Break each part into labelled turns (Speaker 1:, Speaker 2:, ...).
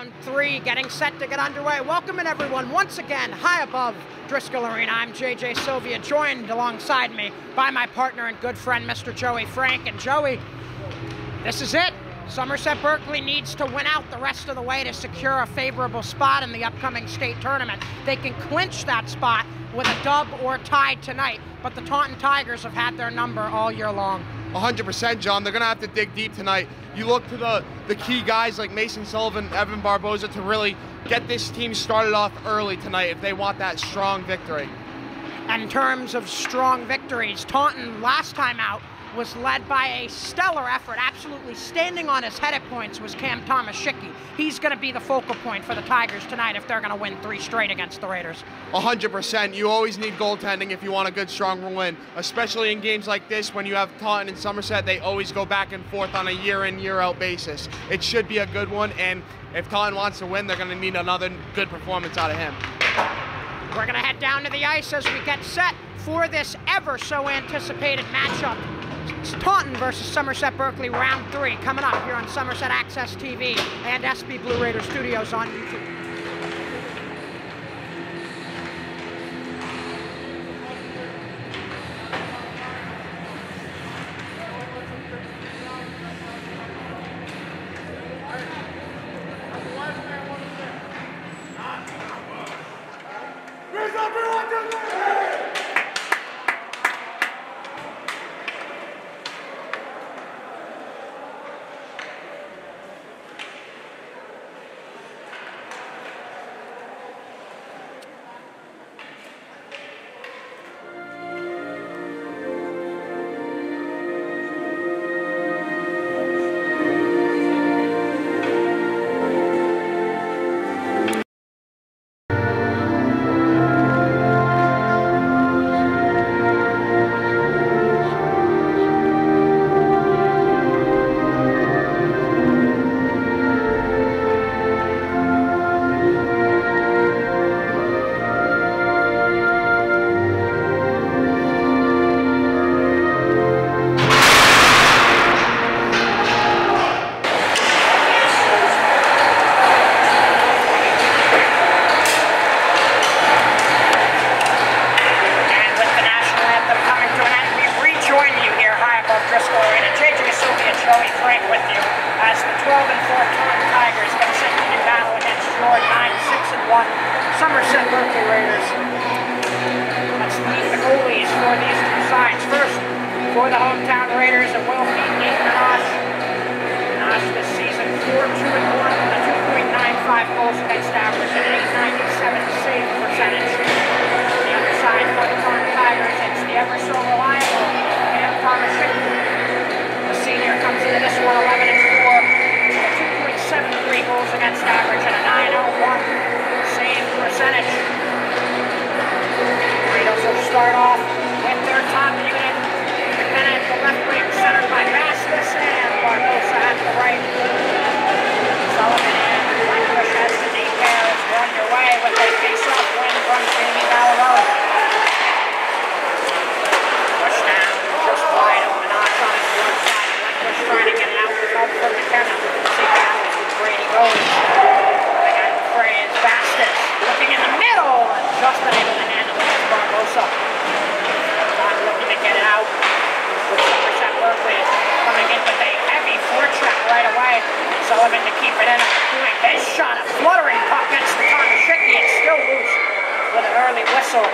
Speaker 1: round 3 getting set to get underway. Welcome in everyone once again high above Driscoll Arena. I'm JJ Sylvia, joined alongside me by my partner and good friend Mr. Joey Frank. And Joey, this is it. Somerset Berkley needs to win out the rest of the way to secure a favorable spot in the upcoming state tournament. They can clinch that spot with a dub or tie tonight, but the Taunton Tigers have had their number all year long.
Speaker 2: 100%, John. They're going to have to dig deep tonight. You look to the key guys like Mason Sullivan, Evan Barboza to really get this team started off early tonight if they want that strong victory.
Speaker 1: And in terms of strong victories, Taunton last time out was led by a stellar effort. Absolutely standing on his head at points was Cam Tomaszicki. He's going to be the focal point for the Tigers tonight if they're going to win 3 straight against the Raiders.
Speaker 2: 100%. You always need goaltending if you want a good, strong win, especially in games like this when you have Taunton and Somerset. They always go back and forth on a year-in, year-out basis. It should be a good one, and if Taunton wants to win, they're going to need another good performance out of him.
Speaker 1: We're going to head down to the ice as we get set for this ever-so-anticipated matchup. It's Taunton versus Somerset Berkley, round 3, coming up here on Somerset Access TV and SB Blue Raider Studios on YouTube. Somerset Berkley Raiders. Let's meet the goalies for these two sides. First, for the hometown Raiders, it will be Nathan Nosh. Nosh this season 4-2-1 with a 2.95 goals against average and an 897 save percentage. On the other side for the Taunton Tigers, it's the ever so reliable Cam Tomaszicki. The senior comes into this one 11-4, 2.73 goals against average and a 901 save percentage. Raiders will start off with their top unit. McKenna at the left wing, centered by Vasquez and Barbosa at the right. Sullivan and Langbush as the D pairs run your way with a face-off win from Jamie Ballarone. Push down, just wide on the notch on his one side. Langbush trying to get it out with help from McKenna. See how Brady goes. Vasquez looking in the middle and just unable to handle it as Barbosa. Not looking to get it out with Somerset Berkley coming in with a heavy forecheck right away. Sullivan to keep it in at the point. His shot, a fluttering puck gets the Tomaszicki. It's still loose with an early whistle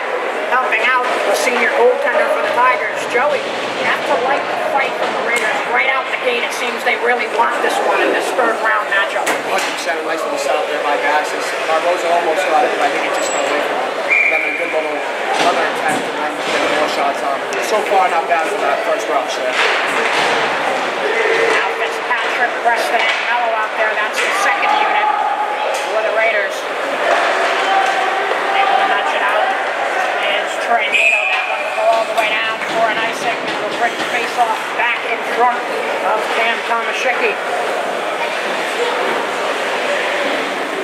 Speaker 1: helping out the senior goaltender for the Tigers. Joey, you have to like the fight from the Raiders right out the gate. It seems they really want this one in this third round matchup.
Speaker 3: 100%, a nice little setup there by Vasquez. Barbosa almost got it, but I think it just got away from him. Then a good little other attempt and then getting more shots on. So far, not bad for that first rush there.
Speaker 1: Now Fitzpatrick, Preston, and Mello out there. That's the second unit for the Raiders. Able to nudge it out is Trey Nato. That one will go all the way down for an icing and will bring the face-off back in front of Cam Tomaszicki.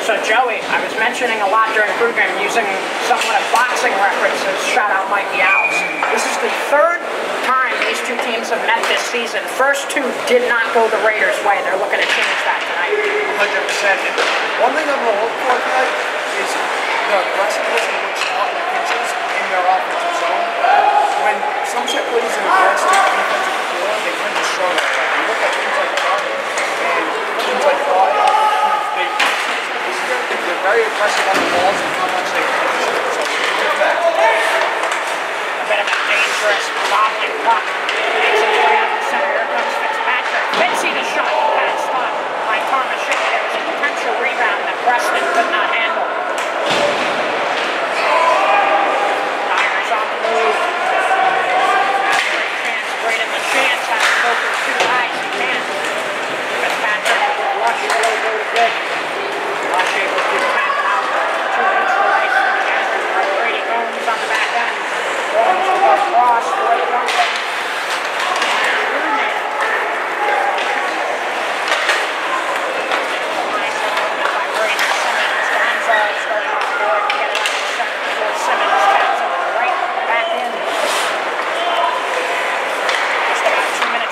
Speaker 1: So Joey, I was mentioning a lot during pregame using somewhat of boxing references, shout out Mikey Owls. This is the third time these two teams have met this season. First two did not go the Raiders' way. They're looking to change that tonight.
Speaker 3: 100%. And one thing I'm going to look for tonight is the aggressiveness in which Taunton pitches in their offensive zone. When Somerset plays an aggressive defensive core, they tend to struggle. You look at teams like Taunton and teams like Taunton, they're very aggressive on the balls and how much they pitch. So, effect.
Speaker 1: A bit of a dangerous wobbling puck. Makes its way out the center. Here comes Fitzpatrick. Fitzy the shot. Bad stop by Thomas. There was a potential rebound that Preston could not handle. Tigers on the move. Great chance. Great in the chance. Has to go for two eyes. He can't. Fitzpatrick rush below goal good. Rush able to tap it out to neutral ice. Brady Gomes on the back end. Gomes will go across for the runway.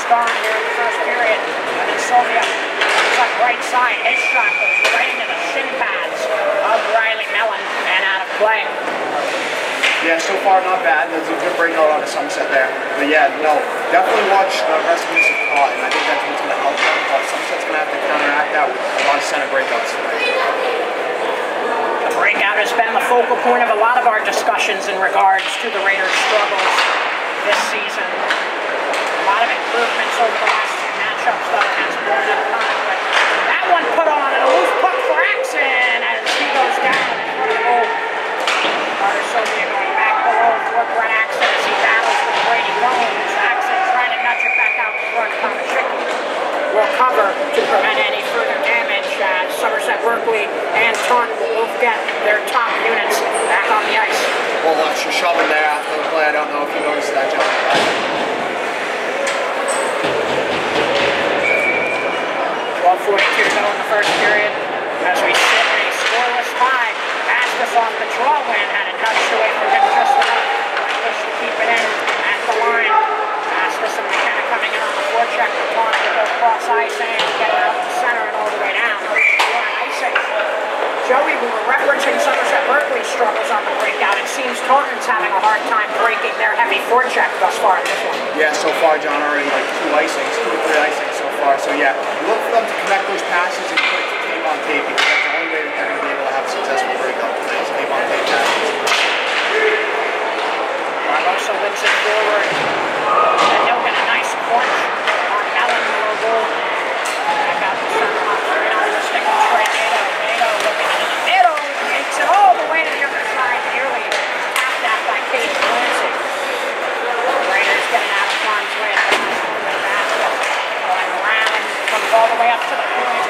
Speaker 1: Gone here in the first period, and then Sylvia comes up right side. His shot goes right into the shin pads of Riley Mellon and out of play.
Speaker 3: Yeah, so far not bad. There's a good breakout on the Somerset there. But yeah, no, definitely watch the rest of this of Taunton. I think that's what's going to help them. But Somerset's going to have to counteract that with a lot of center breakouts tonight.
Speaker 1: The breakout has been the focal point of a lot of our discussions in regards to the Raiders' struggles this season. A lot of improvements over the last two matchups, though, has blown up time. But that one put on an aloof puck for Axon as he goes down in front of the goal. Carter Sylvia going back below for Brent Axon as he battles with Brady Gomes. Axon trying to nudge it back out in front. Kamashicki will cover to prevent any further damage as Somerset Berkley and Taunton will both get their top units back on the ice.
Speaker 3: Well, watch your shoving there after the play. I don't know if you noticed that, John.
Speaker 1: 12:42 to go in the first period as we sit in a scoreless tie. Askus off the draw win, had it nudged away from him just enough. Push to keep it in at the line. Askus and McKenna coming in on the forecheck for Taunton to go cross ice and get it out to center and all the way down. Icing. Joey, we were referencing Somerset Berkley's struggles on the breakout. It seems Taunton's having a hard time breaking their heavy forecheck thus far in this one.
Speaker 3: Yeah, so far, John, already like two or three icings so far. So yeah, you look for them to connect those passes and put tape on tape because that's the only way that they're going to be able to have a successful breakout tonight is tape on tape passes.
Speaker 1: Barbosa wins it forward. And they'll get a nice punch on Mellon below goal. Back out the center off for the stick of Trey Nato. Nato looking into the middle. Makes it all the way to the other side. Nearly tapped out by Kate Clancy. Raiders getting out of harm's way. Going around. Comes all the way up to the point.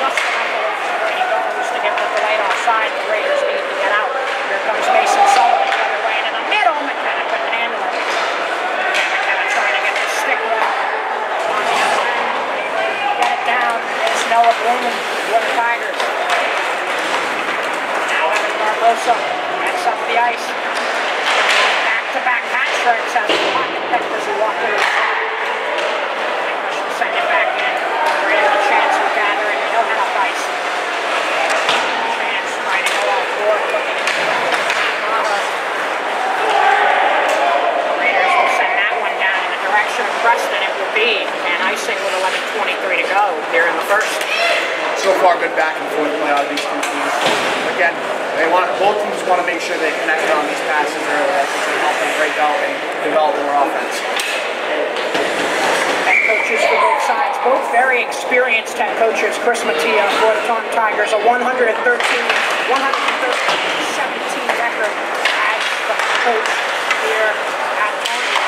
Speaker 1: Just enough away from Brady Gomes to get the delayed offside. The Raiders need to get out. Here comes Mason Sullivan the other way into the middle. McKenna couldn't handle it. McKenna trying to get the stick one on the other end. Get it down. It's Noah Blumen with the Tigers. Now Evan Barbosa gets up the ice. Back-to-back hat tricks as the pocket picked as he walked over the side. Send it back in. Right in the chance we're gathering. No half ice. Chance trying to go off board. Looking in front. The Raiders will send that one down in the direction of Preston. It will be an icing with 11:23 to go here in the first.
Speaker 3: So far, good back and forth play out of these two teams. Again, both teams want to make sure they connect on these passes early. That's going to help them break out and develop more offense. Head
Speaker 1: coaches for both sides, both very experienced head coaches. Chris Mattia for the Taunton Tigers, a 117 record as the coach here at Taunton.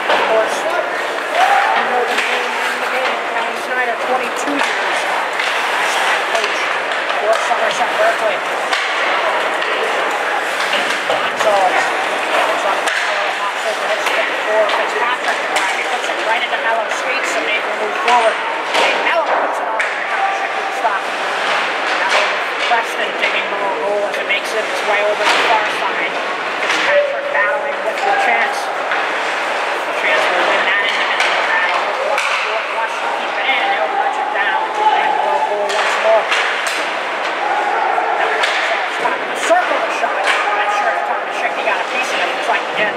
Speaker 1: Of course, I know the name in the game, Kelly Snyder, 22 years as the head coach for Somerset Berkley. Fitzpatrick, he puts it right into Mellon's skates and Nate will move forward. Mellon puts it on and Kamashicki to stop. Mellon with It's way over the far side. Fitzpatrick battling with the chance. The chance will win that individual battle. He'll go up the board, rush to keep it in. He'll nudge it down and blow goal once more. Now Gonzalez talking to circle the shot. I'm not sure if Thomas Schicky got a piece of it. Looks like he did.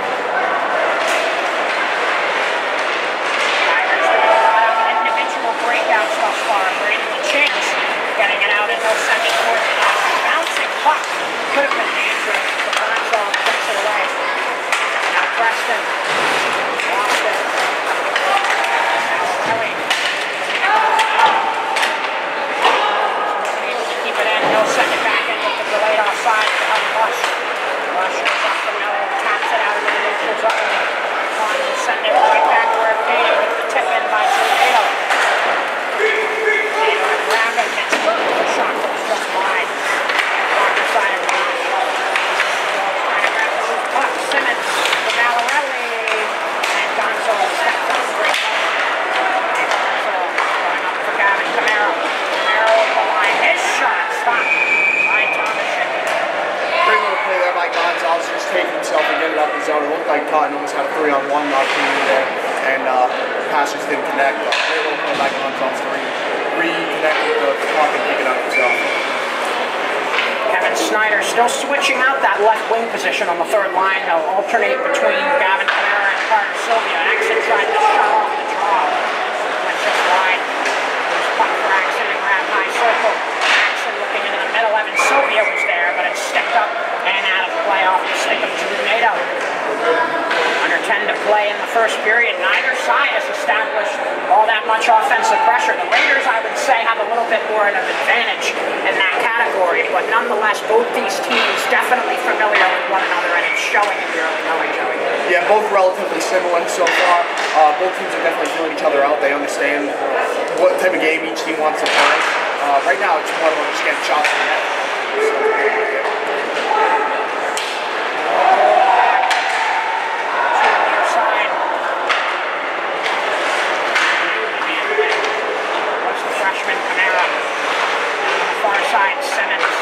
Speaker 1: Tigers doing a lot of individual breakouts thus far. Brady the chance. Getting it out and they'll send it towards the net. Bouncing puck. Could have been dangerous, but Gonzalez puts it away. Now Preston. Lost it. That's Kelly. Able to keep it in. He'll send it back in with the delayed offside to help Bush. Bush goes up to Mello. Taps it out into the neutral zone. Taunton will send it right back where it came with the tip in by Tornado. Grab it, gets hurt with the shot that was just wide. Walker side of the line. Trying to grab the loose puck. Simmons to Valarelli. And Gonzalez steps up straight up. Gonzalez going up for Gavin Camaro. Camaro over the line. His shot stopped by Thomas Schicky.
Speaker 3: Great little play there by Gonzalez, just taking himself and getting it up the zone. It looked like Taunton almost had a 3-on-1 opportunity there, and passes didn't connect. But great little play by Gonzalez to reconnect with the puck and pick it up himself.
Speaker 1: Kevin Snyder still switching out that left wing position on the third line. They'll alternate between Gavin Camara and Carter Sylvia. Axon tried to shut off the draw. Went just wide. There's puck for Axon and grab high circle. Axon looking into the middle. Evan Sylvia was there, but it stepped up and out of play off the stick of Drew Nato. Under 10 to play in the first period. Neither side has established all that much offensive pressure. The Raiders, I would say, have a little bit more of an advantage in that category, but nonetheless, both these teams definitely familiar with one another, and it's showing in the early going, Joey.
Speaker 3: Yeah, both relatively similar so far. Both teams are definitely feeling each other out. They understand what type of game each team wants to play. Right now, it's more about just getting shots in the net.
Speaker 1: Freshman Camara on the far side. Simmons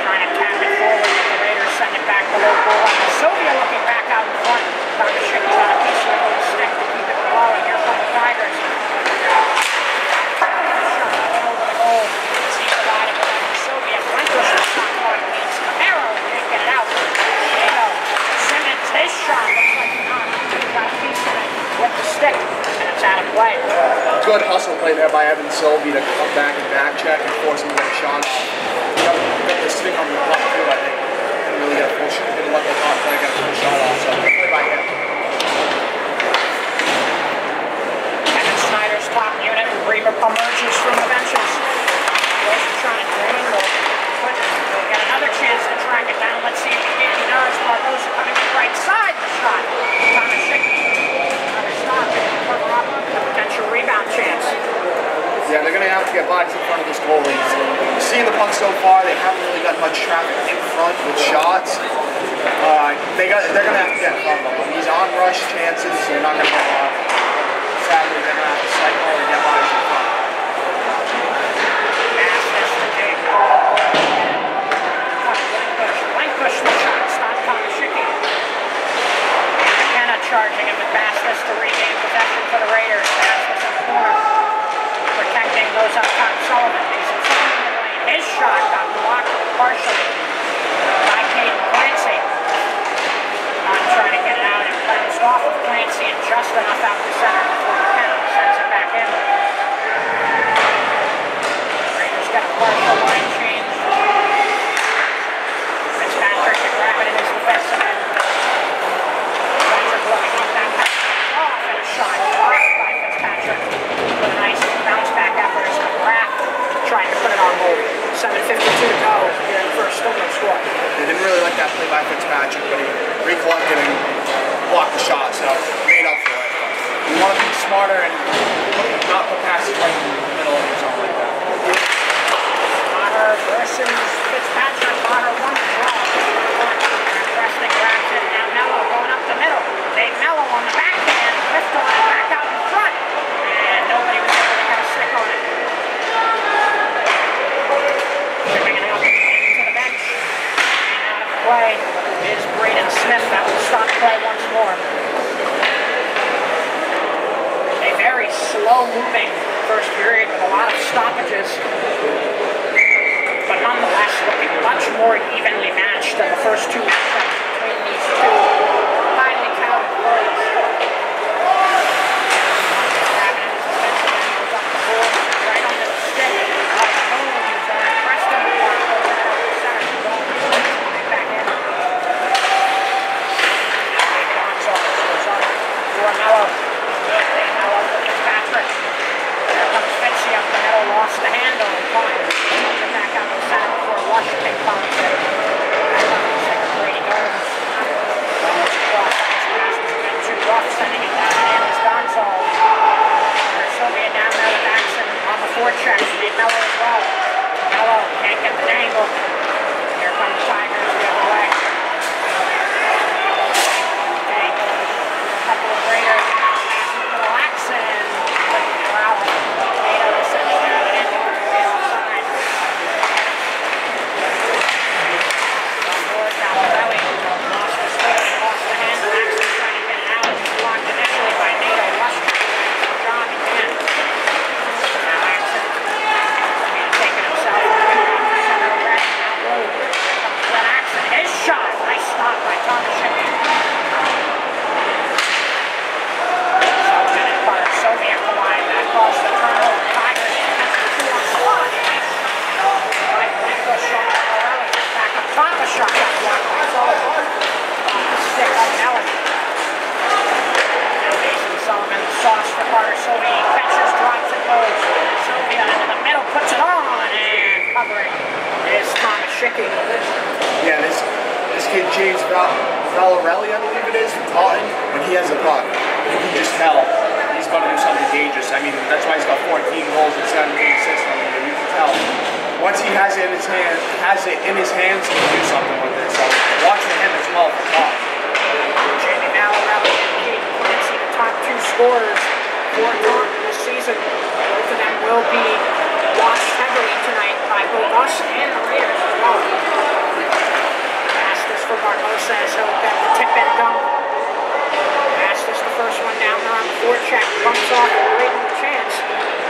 Speaker 1: trying to tap it forward, but the Raiders send it back below goal line. Sylvia looking back out in front. Thomas Schicky's on a piece of the stick to keep it flowing. Here come the Tigers. Shot over the goal. He provided with Evan Sylvia. Blankish the shot clock leads. Camaro can't get it out. Diego. Simmons, his shot looks like he got a piece of it with the stick, and it's out of play.
Speaker 3: Good hustle play there by Evan Sylvia to come back and back check and force him to get a shot off. He got the stick on the puck too, I think. Didn't really get a full shot. Didn't let the top player get a full shot off. So good play by him.
Speaker 1: Kevin Snyder's top unit emerges from the benches. Boys are trying to drain. They'll get another chance to track it down. Let's see if he does. Barbosa coming in right side the shot. Thomas Schicky. Another stop. Cover up. Potential rebound chance.
Speaker 3: Yeah, they're going to have to get bodies in front of this goalie. Seeing the puck so far, they haven't really got much traffic in front with shots. They're going to have to get in front of them. These on-rush chances, they're not going to get a lot. Sadly, they're going to have to cycle and get bodies in front.
Speaker 1: Bastis to take. Blankish the shot. Stop Thomas Schicky. McKenna charging it with Bastis to regain possession for the Raiders. Bastis in the corner. Protecting goes up top. Sullivan. Mason Sullivan in the lane. His shot got blocked partially by Caden Clancy. Trying to get it out and bounced off of Clancy and just enough out to center before McKenna sends it back in. Raiders got a partial line change. Fitzpatrick can grab it in his defensive end. Fitzpatrick looking up that pass off and a shot blocked by Fitzpatrick with a nice bounce back effort as McGrath trying to put it on goal. 7:52 to go here in the first Stillman score.
Speaker 3: They didn't really like that play by Fitzpatrick, but he recollected and blocked the shot, so made up for it. You want to be smarter and not put passes right in the middle of your zone like that.
Speaker 1: Maher versus Fitzpatrick. Maher won the draw. Preston grabs it. Now Mello going up the middle. Dave Mello on the backhand. Lift on it back out in front. And nobody was able to get a stick on it. Shipping it out into the bench. And out of play is Braden Smith. That will stop play once more. A very slow-moving first period with a lot of stoppages, but nonetheless looking much more evenly matched than the first two matchups between these two highly touted goals. Right under the stick. Jones and Preston block over there on the center. Jones back in. Gonzalez goes up for Mello. Mello for Fitzpatrick. There comes Fitzy up the middle, lost the handle in time. Get back out to the center before Lush ping-pongs it. Back on the second, Brady Gomes. Goes across on his knees. It's been too rough, sending it down in is Gonzalez. There's Sylvia down there with Axon on the forecheck. Need Mello as well. Mello can't get the angle. Here comes Tigers the other way. Okay. A couple of Raiders. Little Axon. Wow. Nato is sending that in. Get offside. On board now. Belly. Lost his foot. Lost the handle. Axon trying to get it out. Blocked initially by Nato. Lush. Job again. Now Axon. Taking himself away from the center of red. Now blue. Here comes Brett Axon. His shot. Nice stop by Thomas Shippey. Sullivan and Carter. Soviet collide. That caused the turnover. Tigers. That's the 2-on-1. Right. Blanco shot by Morelli. Back up top. A shot got blocked by Sullivan. On the stick of Melody. Sullivan, sauce for Carter. Sylvia catches, drops, and goes. Sylvia into the middle, puts it on, and covering is Thomas Shippey.
Speaker 3: Yeah, this kid James Valarelli, I believe it is, from Taunton, when he has a puck, you can just tell he's going to do something dangerous. I mean, that's why he's got 14 goals and 17 assists. I mean, you can tell. Once he has it in his hands, he can do something with it. So watch for him as well for Taunton.
Speaker 1: Jamie Valarelli and Kate Quincy, the top two scorers for Taunton this season. Both of them will be watched heavily tonight by both us and the Raiders as well. Pass this for Barbosa as he'll get the tip-in dunk. Pass this the first one down there on the forecheck. Bumps off and Braden with a chance.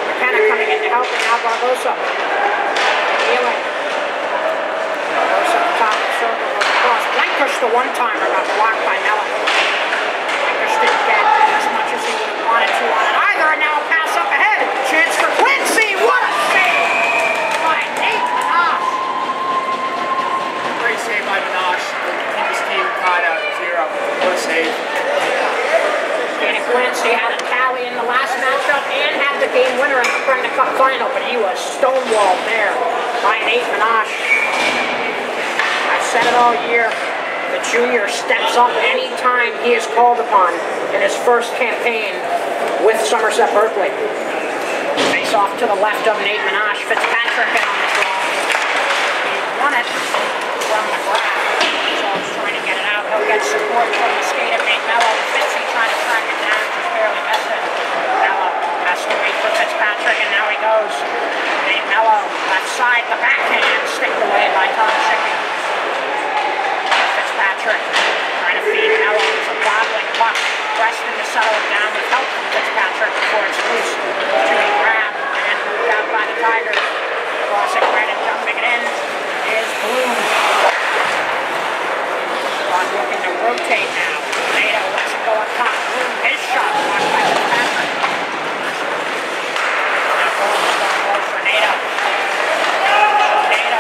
Speaker 1: McKenna coming in to help, and now Barbosa. Healing. Barbosa at the top of the circle goes across. Blankish, the one-timer, got blocked by Mellon. Blankish didn't get as much as he would have wanted to on it either, and now a pass up ahead. Chance for Quincy. What a save by Nate Manash.
Speaker 3: Great save by Manash. Keep his team tied at 0. What a save.
Speaker 1: Danny Quincy had a tally in the last matchup and had the game winner in the Pregnant Cup final, but he was stonewalled there by Nate Manash. I've said it all year. The junior steps up anytime he is called upon in his first campaign with Somerset Berkley. Face off to the left of Nate Manash. Fitzpatrick in on the draw. He won it from the grab. He's trying to get it out. He'll get support from the skate of Nate Mello. Fitzy trying to track it down. Just barely missed it. Mello has to wait for Fitzpatrick, and now he goes. Nate Mello, left side, the backhand, sticked away by Thomas Shippey. Fitzpatrick trying to feed Mello. It's a bobbling puck. Preston to settle it down with help from Fitzpatrick before it's loose to be grabbed and moved out by the Tigers. Crossing right and dumping it in is Bloom. Bloom looking to rotate now. Nato lets it go up top. Bloom, his shot blocked by Fitzpatrick. Now Bloom's going low for Nato. Nato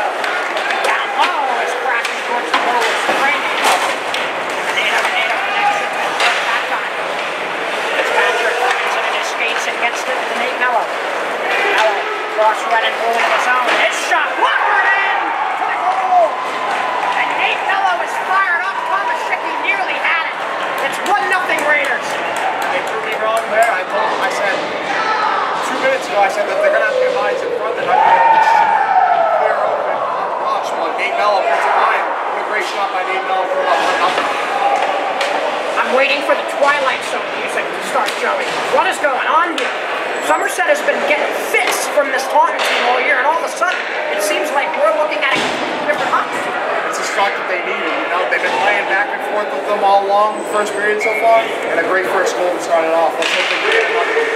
Speaker 1: looking down low as crashing towards the goal is Brady. Nato connection and work that time. Fitzpatrick wins it in his skates and gets to Nate Mello. Mello cross red and blue into the zone. His shot blockered in to the goal. And Nate Mello is fired up. Thomas Shippey nearly had it. It's 1-0 Raiders.
Speaker 3: They proved me wrong there. I told them, I said, 2 minutes ago, I said that they're going to have to get bodies in front. They're not going to be able to shoot clear open on the rush. Well, Nate Mello puts it behind. What a great shot by Nate Mello for about 1-0.
Speaker 1: I'm waiting for the Twilight Zone music to start, Joey. What is going on here? Somerset has been getting fits from this Taunton team all year, and all of a sudden, it seems like we're looking at a completely different hockey team.
Speaker 3: It's a start that they needed. forth with them all along the first period so far, and a great first goal to start it off. Let's hope they can get another one.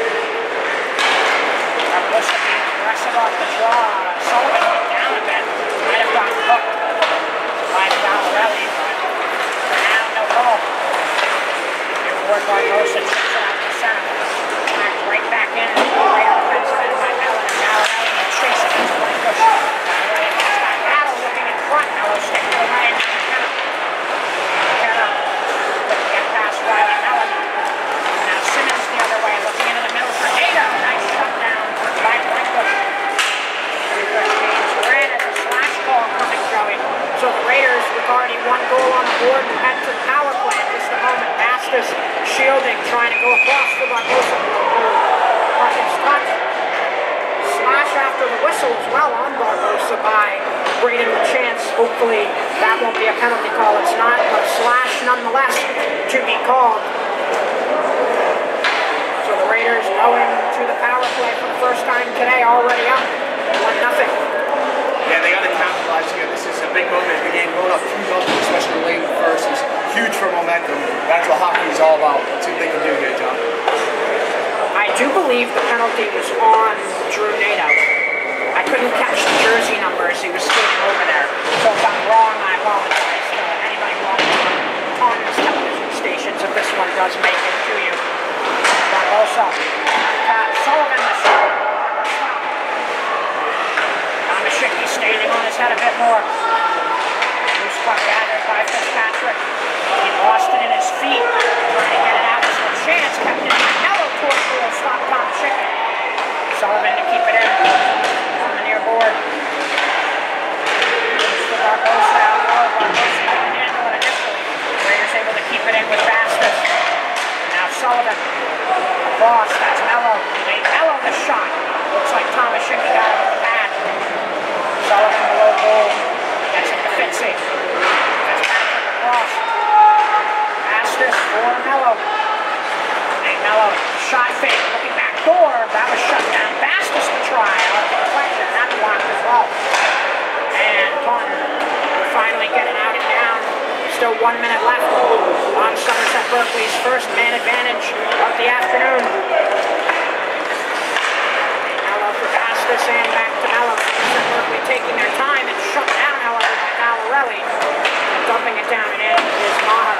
Speaker 1: Aggressive off the draw. Sullivan went down a bit. Might have gotten hooked by Valarelli, but for now, no goal. Ward Barbosa chips it out to center. Backed right back in. Great offensive end by Mellon, and Valarelli will chase it into one push. Valarelli has got Battle looking in front. Mello sticking away into McKenna. McKenna looking to get past Riley Mellon. Now Simmons the other way, looking into the middle for Ada. Nice shutdown by Brinkush. Brinkush gains red as a slash call coming, Joey. So the Raiders with already one goal on the board and head to the power play at just a moment. Bastis shielding, trying to go across for Barbosa. Hawkins cut. Slash after the whistle as well on Barbosa by Braden Chance. Hopefully that won't be a penalty call. It's not, but a slash nonetheless to be called. So the Raiders going to the power play for the first time today, already up 1-0.
Speaker 3: Yeah, they got to capitalize here. This is a big moment in the game. Going up 2-0, especially late in the first, is huge for momentum. That's what hockey is all about. Let's see what they can do here, John.
Speaker 1: I do believe the penalty was on Drew Nadeau. I couldn't catch the jersey number as he was skating over there. So if I'm wrong, I apologize to anybody watching on these television stations if this one does make it to you. But also, Sullivan the shot. Tomaszewski standing on his head a bit more. Loose puck gathered by Fitzpatrick. He lost it in his feet. Trying to get it out. There's no chance. Kept it in. Mello towards the goal. Stop Tomaszewski. Sullivan to keep it in. On the near board. Goes to Barbosa out low. Barbosa couldn't handle it initially. Raiders able to keep it in with Bastis. And now Sullivan. Across. That's Mello. He made Mello the shot. Looks like Tomaszewski got it with the pad. Sullivan below goal. Gets it to Fitzy. Fitzpatrick across. Bastis for Mello. Hey, Mello, shot fake, looking back door. That was shut down. Bastis to try. Out the deflection. That blocked as well. And Taunton finally getting out and down. Still 1 minute left on Somerset Berkley's first man advantage of the afternoon. Mello for Bastis and back to Mello. Somerset Berkley taking their time and shut down, however, by Valarelli. Dumping it down and in is Maher.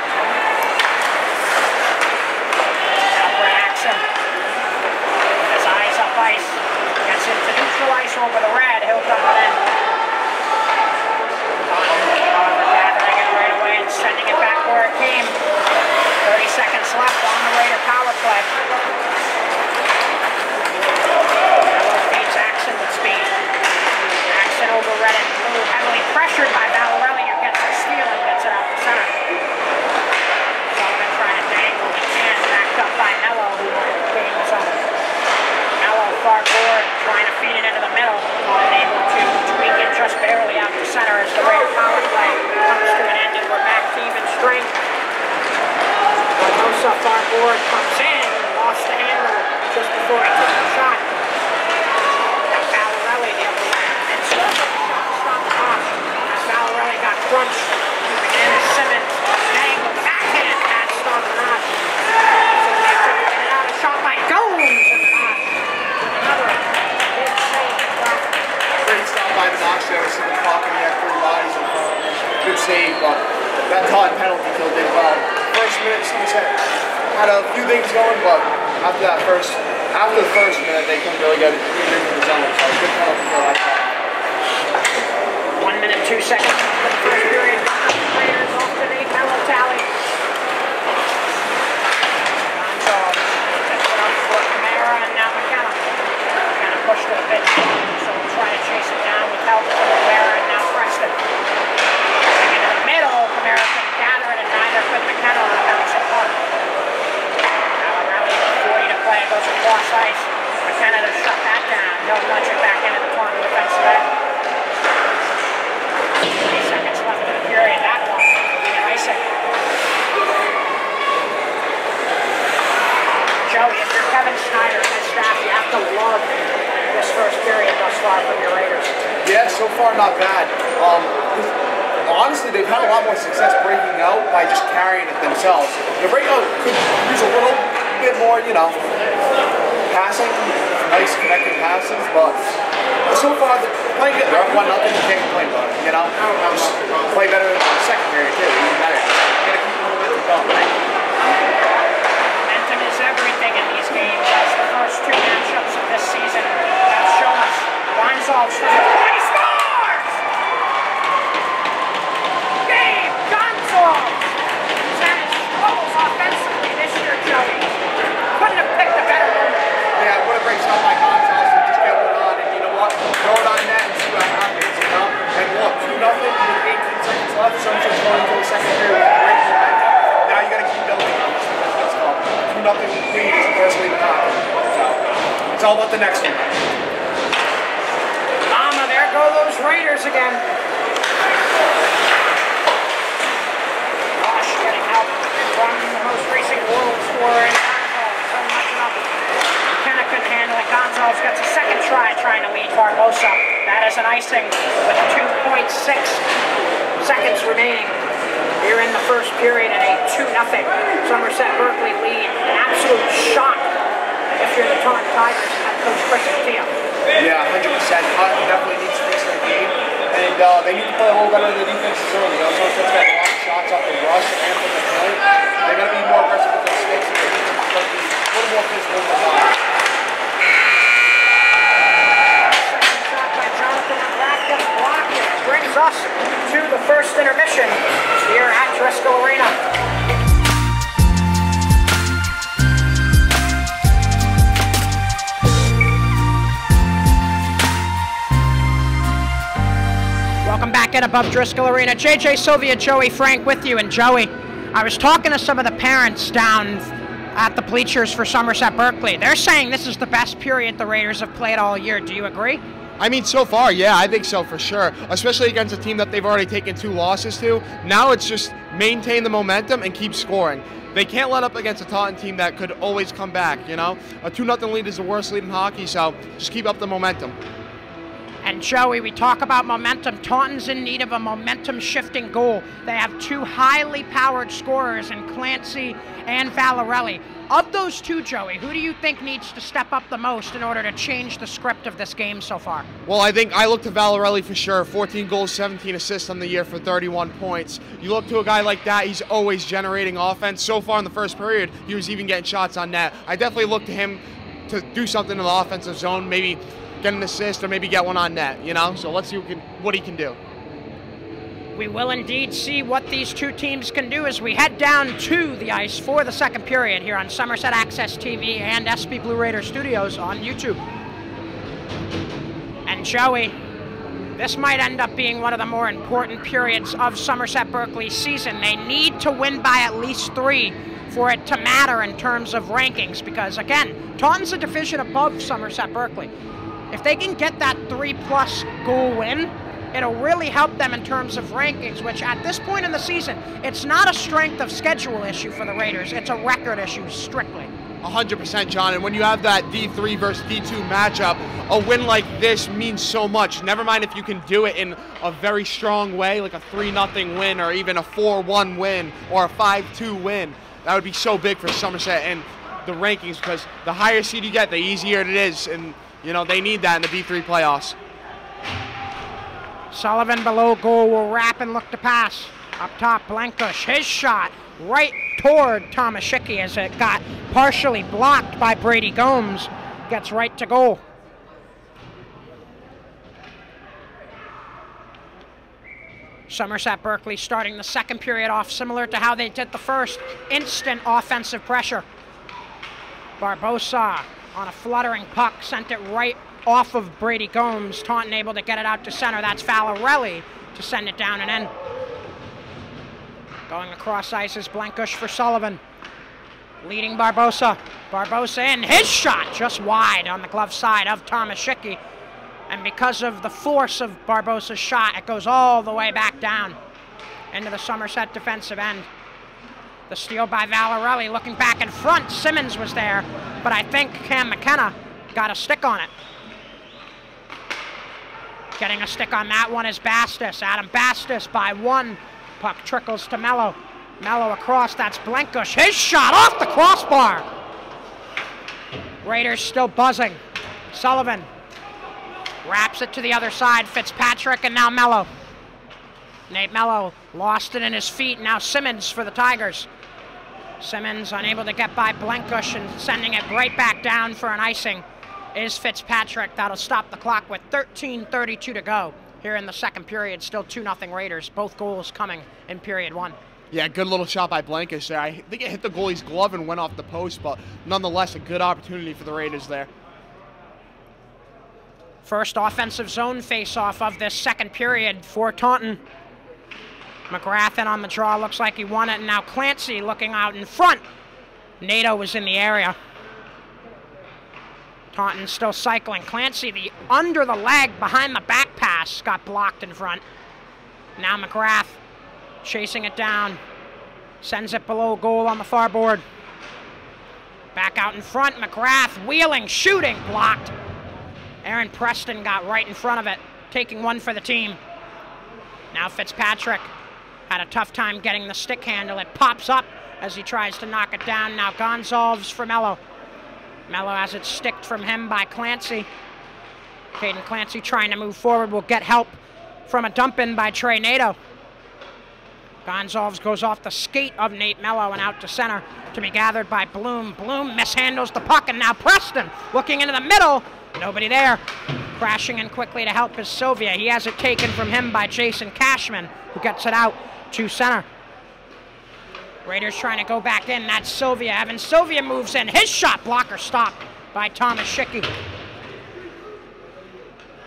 Speaker 1: Now Brett Axon. His eyes up ice. Gets into neutral ice over the red. He'll dump it in. However, gathering it right away and sending it back where it came. 30 seconds left on the Raider power play. Mello feeds Axon with speed. Axon over red and blue, heavily pressured by Valarelli, who gets the steal and gets it out the center. Sullivan trying to dangle the can, backed up by Mello, who gains on Mello far forward, trying to feed it into the middle, unable to tweak it just barely out the center as the Raider power play comes to an end and we're back to even strength. Barbosa far forward comes in, lost the handle just before he took the shot. Now Valarelli the other way, and stop the top. As Valarelli got crunched, moving in as Simmons, dangled the backhand, that stopped the knot. So they took it out, a shot by Gomes, and the knot with another big save.
Speaker 3: Great stop by the Knox there. See the clock and he had 3 bodies in front of him. Good save, but that Taunton penalty kill did well. First minute, Somerset had a few things going, but after the first minute, they couldn't really get into the zone. So good penalty kill, I thought.
Speaker 1: 1 minute, 2 seconds for the first period. Raiders off to the penalty tally. Gonzalez gets it up for Camara and now McKenna. Kind of pushed it a bit, so we'll try to chase it down with help from Camara and now Preston. Getting into the middle, Camara can gather it and neither could McKenna on the penalty punt. Valarelli with 40 to play, goes across ice. McKenna to shut that down. He'll nudge it back into the Taunton defensive end. 20 seconds left in the period. That one will be an icing. Joey, if you're Kevin Snyder and his staff, you have to love this first period thus far from your Raiders.
Speaker 3: Yeah, so far not bad. honestly, they've had a lot more success breaking out by just carrying it themselves. The breakout could use a little bit more, you know, passing, nice connected passes, but so far they're playing good. They're up 1-0, you can't complain about it, you know? Just play better in the second period too, even better. You gotta keep the momentum going, right?
Speaker 1: Momentum is everything in these games, as the first two matchups of this season have shown us. Gonzalez from the play scores! Gabe Gonzalez! He's had his struggles offensively this year, Joey. Couldn't have picked a better moment.
Speaker 3: Yeah, what a great shot by Gonzalez to just get one on, and you know what? Throw it on net and see what happens, you know? And look, 2-0 with 18 seconds left. Somerset's going into the second period with great momentum. Now you gotta keep building on this one. Let's go. 2-0 lead is the first lead in hockey. So it's all about the next one.
Speaker 1: Mama, there go those Raiders again. Rush getting help from the most recent world scorer in McKenna couldn't handle it. Gonzalez gets a second try trying to lead Barbosa. That is an icing with 2.6 seconds remaining here in the first period and a 2-0 Somerset Berkley lead. An absolute shock if you're the Taunton Tigers and Coach Chris Mateo.
Speaker 3: Yeah, 100%. Taunton definitely needs to fix their game, and they need to play a little better in the defensive zone. You know, Somerset's got a lot of shots off the rush and from the point. They got to be more aggressive with their sticks, and they need to be a little more physical than that.
Speaker 1: Second shot by Jonathan McGrath gets blocked. It brings us to the first intermission here at Driscoll Arena. Welcome back in above Driscoll Arena. JJ Sylvia, Joey Frank with you. And Joey, I was talking to some of the parents down at the bleachers for Somerset Berkley. They're saying this is the best period the Raiders have played all year. Do you agree?
Speaker 2: I mean, so far, yeah, I think so for sure. Especially against a team that they've already taken 2 losses to. Now it's just maintain the momentum and keep scoring. They can't let up against a Taunton team that could always come back, you know? A 2-0 lead is the worst lead in hockey, so just keep up the momentum.
Speaker 1: And Joey, we talk about momentum. Taunton's in need of a momentum-shifting goal. They have 2 highly powered scorers in Clancy and Valarelli. Of those 2, Joey, who do you think needs to step up the most in order to change the script of this game so far?
Speaker 2: Well, I think I look to Valarelli for sure. 14 goals, 17 assists on the year for 31 points. You look to a guy like that, he's always generating offense. So far in the first period, he was even getting shots on net. I definitely look to him to do something in the offensive zone, maybe get an assist or maybe get one on net, you know? So let's see what he can do.
Speaker 1: We will indeed see what these 2 teams can do as we head down to the ice for the second period here on Somerset Access TV and SB Blue Raider Studios on YouTube. And Joey, this might end up being one of the more important periods of Somerset Berkley's season. They need to win by at least 3 for it to matter in terms of rankings because, again, Taunton's a division above Somerset Berkley. If they can get that 3+ goal win, it'll really help them in terms of rankings, which at this point in the season, it's not a strength of schedule issue for the Raiders. It's a record issue strictly.
Speaker 2: 100%, John, and when you have that D3 versus D2 matchup, a win like this means so much. Never mind if you can do it in a very strong way, like a 3-0 win or even a 4-1 win or a 5-2 win. That would be so big for Somerset and the rankings because the higher seed you get, the easier it is, and you know, they need that in the D3 playoffs.
Speaker 1: Sullivan below goal will wrap and look to pass. Up top, Blankush, his shot right toward Tomaszicki as it got partially blocked by Brady Gomes. Gets right to goal. Somerset Berkley starting the second period off similar to how they did the first. Instant offensive pressure. Barbosa on a fluttering puck, sent it right off of Brady Gomes. Taunton able to get it out to center. That's Valarelli to send it down and in. Going across ice is Blankush for Sullivan. Leading Barbosa. Barbosa in. His shot just wide on the glove side of Tomaszicki. And because of the force of Barbosa's shot, it goes all the way back down into the Somerset defensive end. The steal by Valarelli, looking back in front. Simmons was there, but I think Cam McKenna got a stick on it. Getting a stick on that one is Bastis. Adam Bastis by 1. Puck trickles to Mello. Mello across, that's Blenkush. His shot off the crossbar. Raiders still buzzing. Sullivan wraps it to the other side. Fitzpatrick and now Mello. Nate Mello lost it in his feet. Now Simmons for the Tigers. Simmons unable to get by Blenkush and sending it right back down for an icing is Fitzpatrick. That'll stop the clock with 13:32 to go here in the second period. Still 2-0 Raiders. Both goals coming in period 1.
Speaker 2: Yeah, good little shot by Blenkush there. I think it hit the goalie's glove and went off the post, but nonetheless a good opportunity for the Raiders there.
Speaker 1: First offensive zone face-off of this second period for Taunton. McGrath in on the draw, looks like he won it, and now Clancy looking out in front. Nato was in the area. Taunton still cycling. Clancy, the under the leg behind the back pass, got blocked in front. Now McGrath chasing it down, sends it below goal on the far board. Back out in front, McGrath wheeling, shooting, blocked. Aaron Preston got right in front of it, taking one for the team. Now Fitzpatrick had a tough time getting the stick handle. It pops up as he tries to knock it down. Now Gonzalez for Mello. Mello has it sticked from him by Clancy. Caden Clancy trying to move forward, will get help from a dump in by Trey Nato. Gonzalez goes off the skate of Nate Mello and out to center to be gathered by Bloom. Bloom mishandles the puck, and now Preston looking into the middle. Nobody there. Crashing in quickly to help is Sylvia. He has it taken from him by Jason Cashman, who gets it out to center. Raiders trying to go back in. That's Sylvia. Evan Sylvia moves in. His shot blocker stopped by Thomas Schicky.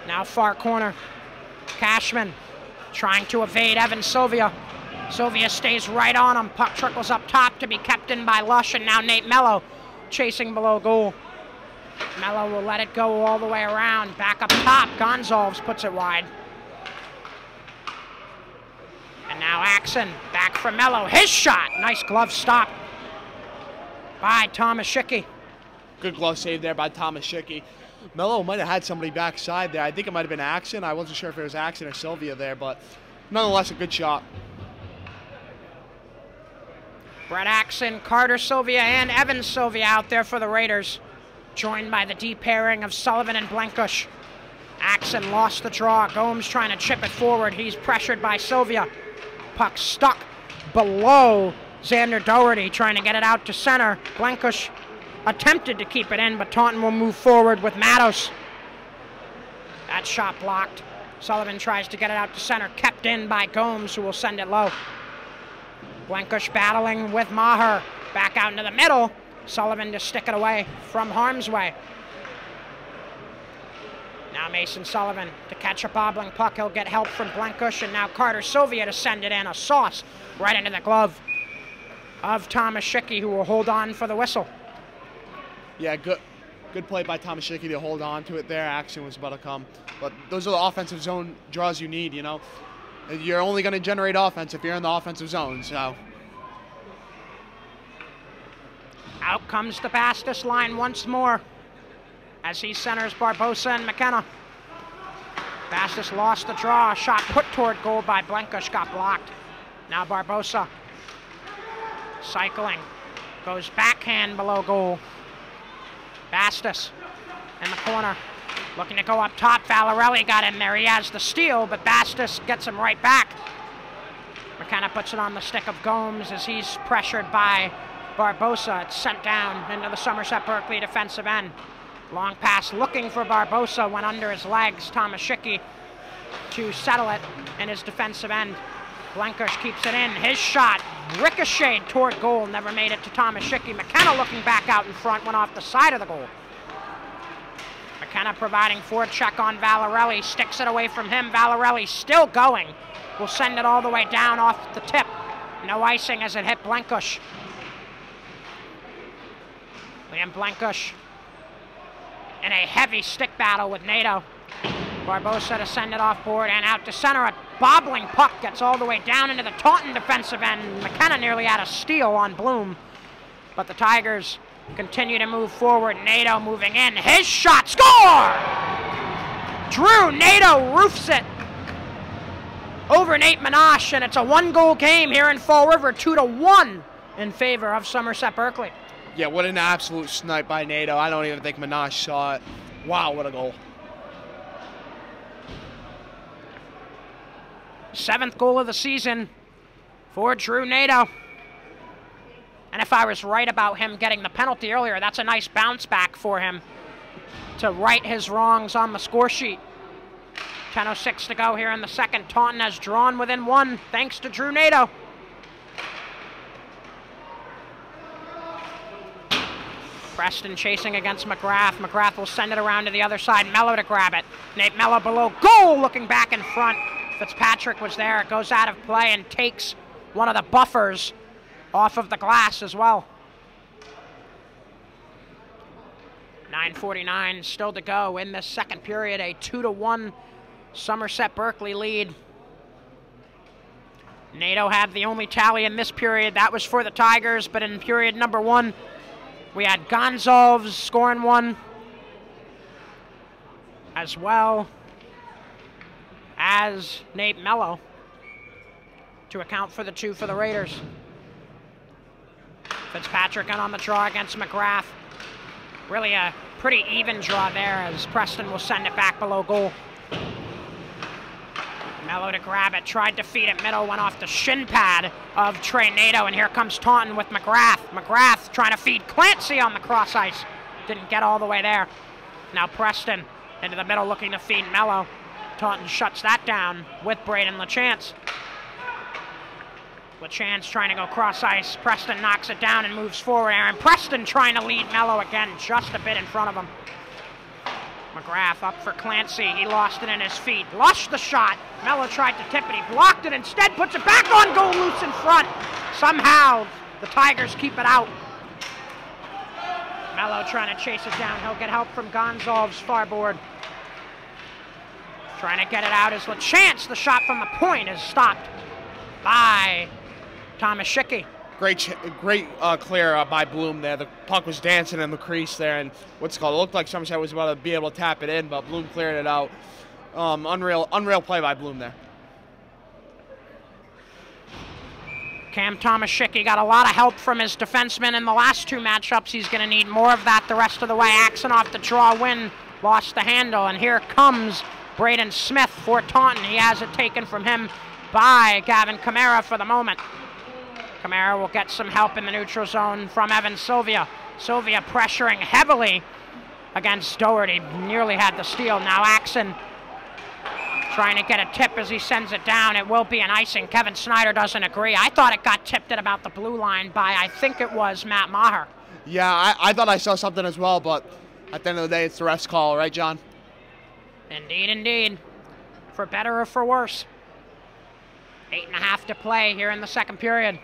Speaker 1: Now far corner. Cashman trying to evade Evan Sylvia. Sylvia stays right on him. Puck trickles up top to be kept in by Lush, and now Nate Mello chasing below goal. Mello will let it go all the way around. Back up top. Gonzalez puts it wide. And now Axon back for Mello. His shot. Nice glove stop by Thomas Schicky.
Speaker 2: Good glove save there by Thomas Schicky. Mello might have had somebody backside there. I think it might have been Axon. I wasn't sure if it was Axon or Sylvia there, but nonetheless a good shot.
Speaker 1: Brett Axon, Carter Sylvia, and Evan Sylvia out there for the Raiders, joined by the D pairing of Sullivan and Blenkush. Axon lost the draw. Gomes trying to chip it forward. He's pressured by Sylvia. Puck stuck below Xander Doherty, trying to get it out to center. Blenkush attempted to keep it in, but Taunton will move forward with Matos. That shot blocked. Sullivan tries to get it out to center, kept in by Gomes, who will send it low. Blenkush battling with Maher. Back out into the middle. Sullivan to stick it away from harm's way. Now Mason Sullivan to catch a bobbling puck. He'll get help from Blenkush, and now Carter Sylvia to send it in. A sauce right into the glove of Thomas Schicky, who will hold on for the whistle.
Speaker 2: Yeah, good play by Thomas Schicky to hold on to it there. Action was about to come. But those are the offensive zone draws you need, you know. You're only going to generate offense if you're in the offensive zone, so.
Speaker 1: Out comes the Bastis line once more as he centers Barbosa and McKenna. Bastis lost the draw. A shot put toward goal by Blenkush got blocked. Now Barbosa cycling. Goes backhand below goal. Bastis in the corner. Looking to go up top. Valarelli got in there. He has the steal, but Bastis gets him right back. McKenna puts it on the stick of Gomes as he's pressured by Barbosa. It's sent down into the Somerset Berkley defensive end. Long pass looking for Barbosa, went under his legs. Thomas Schicky to settle it in his defensive end. Blenkush keeps it in. His shot ricocheted toward goal, never made it to Thomas Schicky. McKenna looking back out in front, went off the side of the goal. McKenna providing forecheck on Valarelli, sticks it away from him. Valarelli still going. Will send it all the way down off the tip. No icing as it hit Blenkush. Liam Blenkush in a heavy stick battle with Nato. Barbosa to send it off board and out to center. A bobbling puck gets all the way down into the Taunton defensive end. McKenna nearly had a steal on Bloom, but the Tigers continue to move forward. Nato moving in. His shot, score! Drew Nato roofs it over Nate Minash, and it's a 1-goal game here in Fall River, 2-1 in favor of Somerset Berkley.
Speaker 2: Yeah, what an absolute snipe by Nato. I don't even think Minash saw it. Wow, what a goal.
Speaker 1: 7th goal of the season for Drew Nato. And if I was right about him getting the penalty earlier, that's a nice bounce back for him to right his wrongs on the score sheet. 10:06 to go here in the second. Taunton has drawn within 1 thanks to Drew Nato. Preston chasing against McGrath. McGrath will send it around to the other side. Mello to grab it. Nate Mello below goal, looking back in front. Fitzpatrick was there. It goes out of play and takes one of the buffers off of the glass as well. 9:49 still to go in this second period. A 2-1 Somerset Berkley lead. Nato had the only tally in this period. That was for the Tigers, but in period number 1, we had Gonzalves scoring 1, as well as Nate Mello, to account for the 2 for the Raiders. Fitzpatrick in on the draw against McGrath. Really a pretty even draw there, as Preston will send it back below goal. Mello to grab it, tried to feed it middle, went off the shin pad of Trey Nato, and here comes Taunton with McGrath. McGrath trying to feed Clancy on the cross ice. Didn't get all the way there. Now Preston into the middle looking to feed Mello. Taunton shuts that down with Braden LaChance. LaChance trying to go cross ice. Preston knocks it down and moves forward. Aaron Preston trying to lead Mello again, just a bit in front of him. McGrath up for Clancy. He lost it in his feet. Lushed the shot. Mello tried to tip it. He blocked it instead. Puts it back on goal, loose in front. Somehow the Tigers keep it out. Mello trying to chase it down. He'll get help from Gonzalves far board. Trying to get it out is LaChance. The shot from the point is stopped by Thomas Schicky.
Speaker 2: Great clear by Bloom there. The puck was dancing in the crease there, and it looked like Somerset was about to be able to tap it in, but Bloom cleared it out. Unreal play by Bloom there.
Speaker 1: Cam Thomas Schicky got a lot of help from his defensemen in the last 2 matchups. He's going to need more of that the rest of the way. Axon off the draw win, lost the handle, and here comes Braden Smith for Taunton. He has it taken from him by Gavin Camara for the moment. Camara will get some help in the neutral zone from Evan Sylvia. Sylvia pressuring heavily against Doherty. Nearly had the steal. Now Axon trying to get a tip as he sends it down. It will be an icing. Kevin Snyder doesn't agree. I thought it got tipped at about the blue line by, I think it was Matt Maher.
Speaker 2: Yeah, I thought I saw something as well, but at the end of the day, it's the ref's call, right, John?
Speaker 1: Indeed, indeed. For better or for worse. 8.5 to play here in the second period.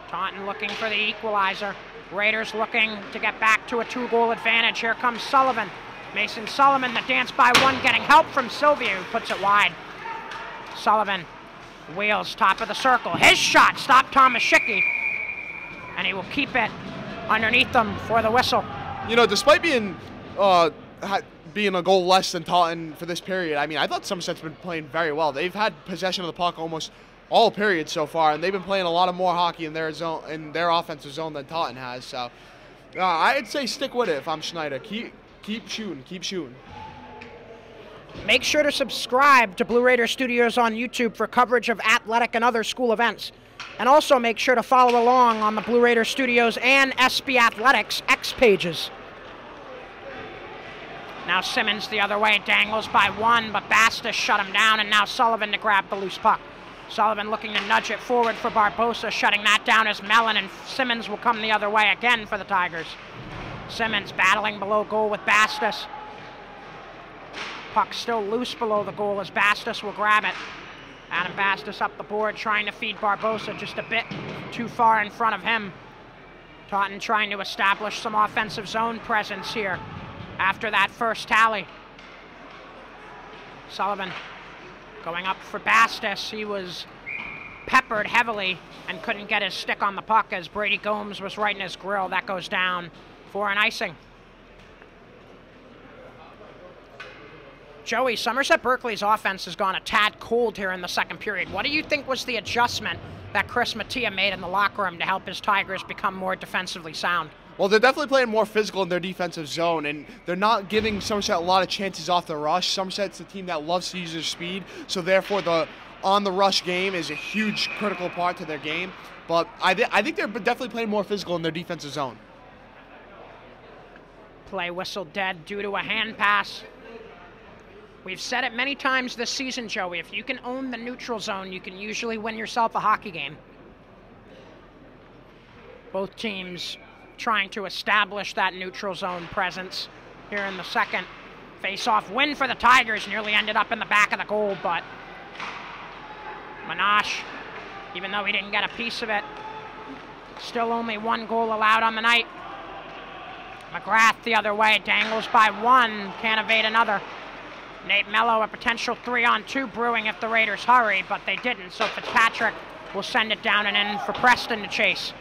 Speaker 1: Taunton looking for the equalizer. Raiders looking to get back to a 2-goal advantage. Here comes Sullivan. Mason Sullivan, the dance by 1, getting help from Sylvia, who puts it wide. Sullivan wheels top of the circle. His shot stopped Thomas Schicky, and he will keep it underneath them for the whistle.
Speaker 2: You know, despite being a goal less than Taunton for this period, I mean, I thought Somerset's been playing very well. They've had possession of the puck almost all periods so far, and they've been playing a lot of more hockey in their zone, in their offensive zone, than Taunton has. So I'd say stick with it if I'm Schneider. Keep shooting.
Speaker 1: Make sure to subscribe to Blue Raider Studios on YouTube for coverage of athletic and other school events. And also make sure to follow along on the Blue Raider Studios and SB Athletics X pages. Now Simmons the other way, dangles by 1, but Bastis shut him down, and now Sullivan to grab the loose puck. Sullivan looking to nudge it forward for Barbosa, shutting that down as Mellon, and Simmons will come the other way again for the Tigers. Simmons battling below goal with Bastis. Puck still loose below the goal as Bastis will grab it. Adam Bastis up the board trying to feed Barbosa, just a bit too far in front of him. Taunton trying to establish some offensive zone presence here after that first tally. Sullivan going up for Bastis. He was peppered heavily and couldn't get his stick on the puck as Brady Gomes was right in his grill. That goes down for an icing. Joey, Somerset Berkley's offense has gone a tad cold here in the second period. What do you think was the adjustment that Chris Mattia made in the locker room to help his Tigers become more defensively sound?
Speaker 2: Well, they're definitely playing more physical in their defensive zone, and they're not giving Somerset a lot of chances off the rush. Somerset's a team that loves to use their speed, so therefore the on-the-rush game is a huge critical part to their game. But I think they're definitely playing more physical in their defensive zone.
Speaker 1: Play whistle dead due to a hand pass. We've said it many times this season, Joey. If you can own the neutral zone, you can usually win yourself a hockey game. Both teams trying to establish that neutral zone presence here in the second. Face-off win for the Tigers, nearly ended up in the back of the goal, but Minash, even though he didn't get a piece of it, still only one goal allowed on the night. McGrath the other way, dangles by one, can't evade another. Nate Mello, a potential 3-on-2 brewing if the Raiders hurry, but they didn't, so Fitzpatrick will send it down and in for Preston to chase.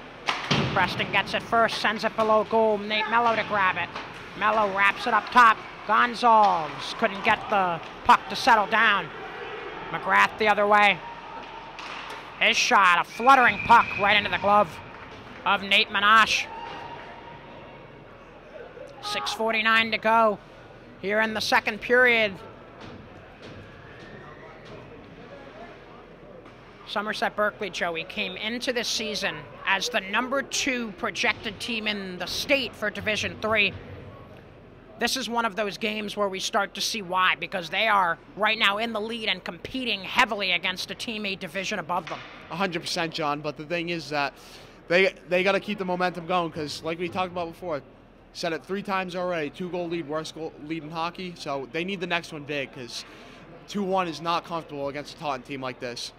Speaker 1: Preston gets it first, sends it below goal. Nate Mello to grab it. Mello wraps it up top. Gonzalez couldn't get the puck to settle down. McGrath the other way. His shot, a fluttering puck right into the glove of Nate Minash. 6:49 to go here in the second period. Somerset Berkley, Joey, came into this season as the #2 projected team in the state for Division III. This is one of those games where we start to see why, because they are right now in the lead and competing heavily against a team a division above them.
Speaker 2: 100%, John, but the thing is that they got to keep the momentum going because, like we talked about before, said it 3 times already, 2-goal lead, worst goal lead in hockey, so they need the next one big because 2-1 is not comfortable against a Taunton team like this.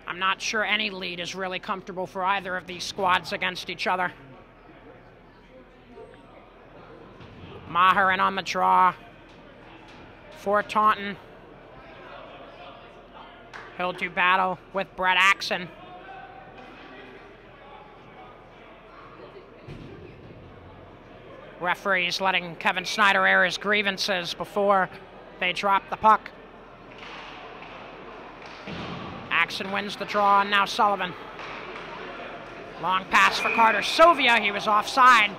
Speaker 1: I'm not sure any lead is really comfortable for either of these squads against each other. Maher in on the draw for Taunton. He'll do battle with Brett Axon. Referees letting Kevin Snyder air his grievances before they drop the puck. Axon wins the draw, and now Sullivan. Long pass for Carter Sovia. He was offside.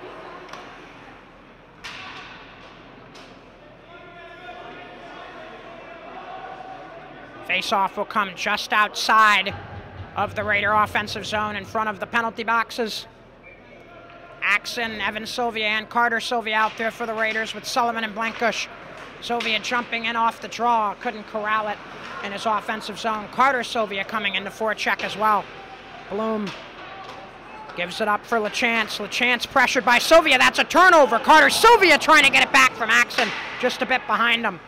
Speaker 1: Face-off will come just outside of the Raider offensive zone in front of the penalty boxes. Axon, Evan Sylvia, and Carter Sylvia out there for the Raiders with Sullivan and Blankush. Sylvia jumping in off the draw, couldn't corral it in his offensive zone. Carter Sylvia coming into forecheck as well. Bloom gives it up for LaChance. LaChance pressured by Sylvia. That's a turnover. Carter Sylvia trying to get it back from Axon, just a bit behind him.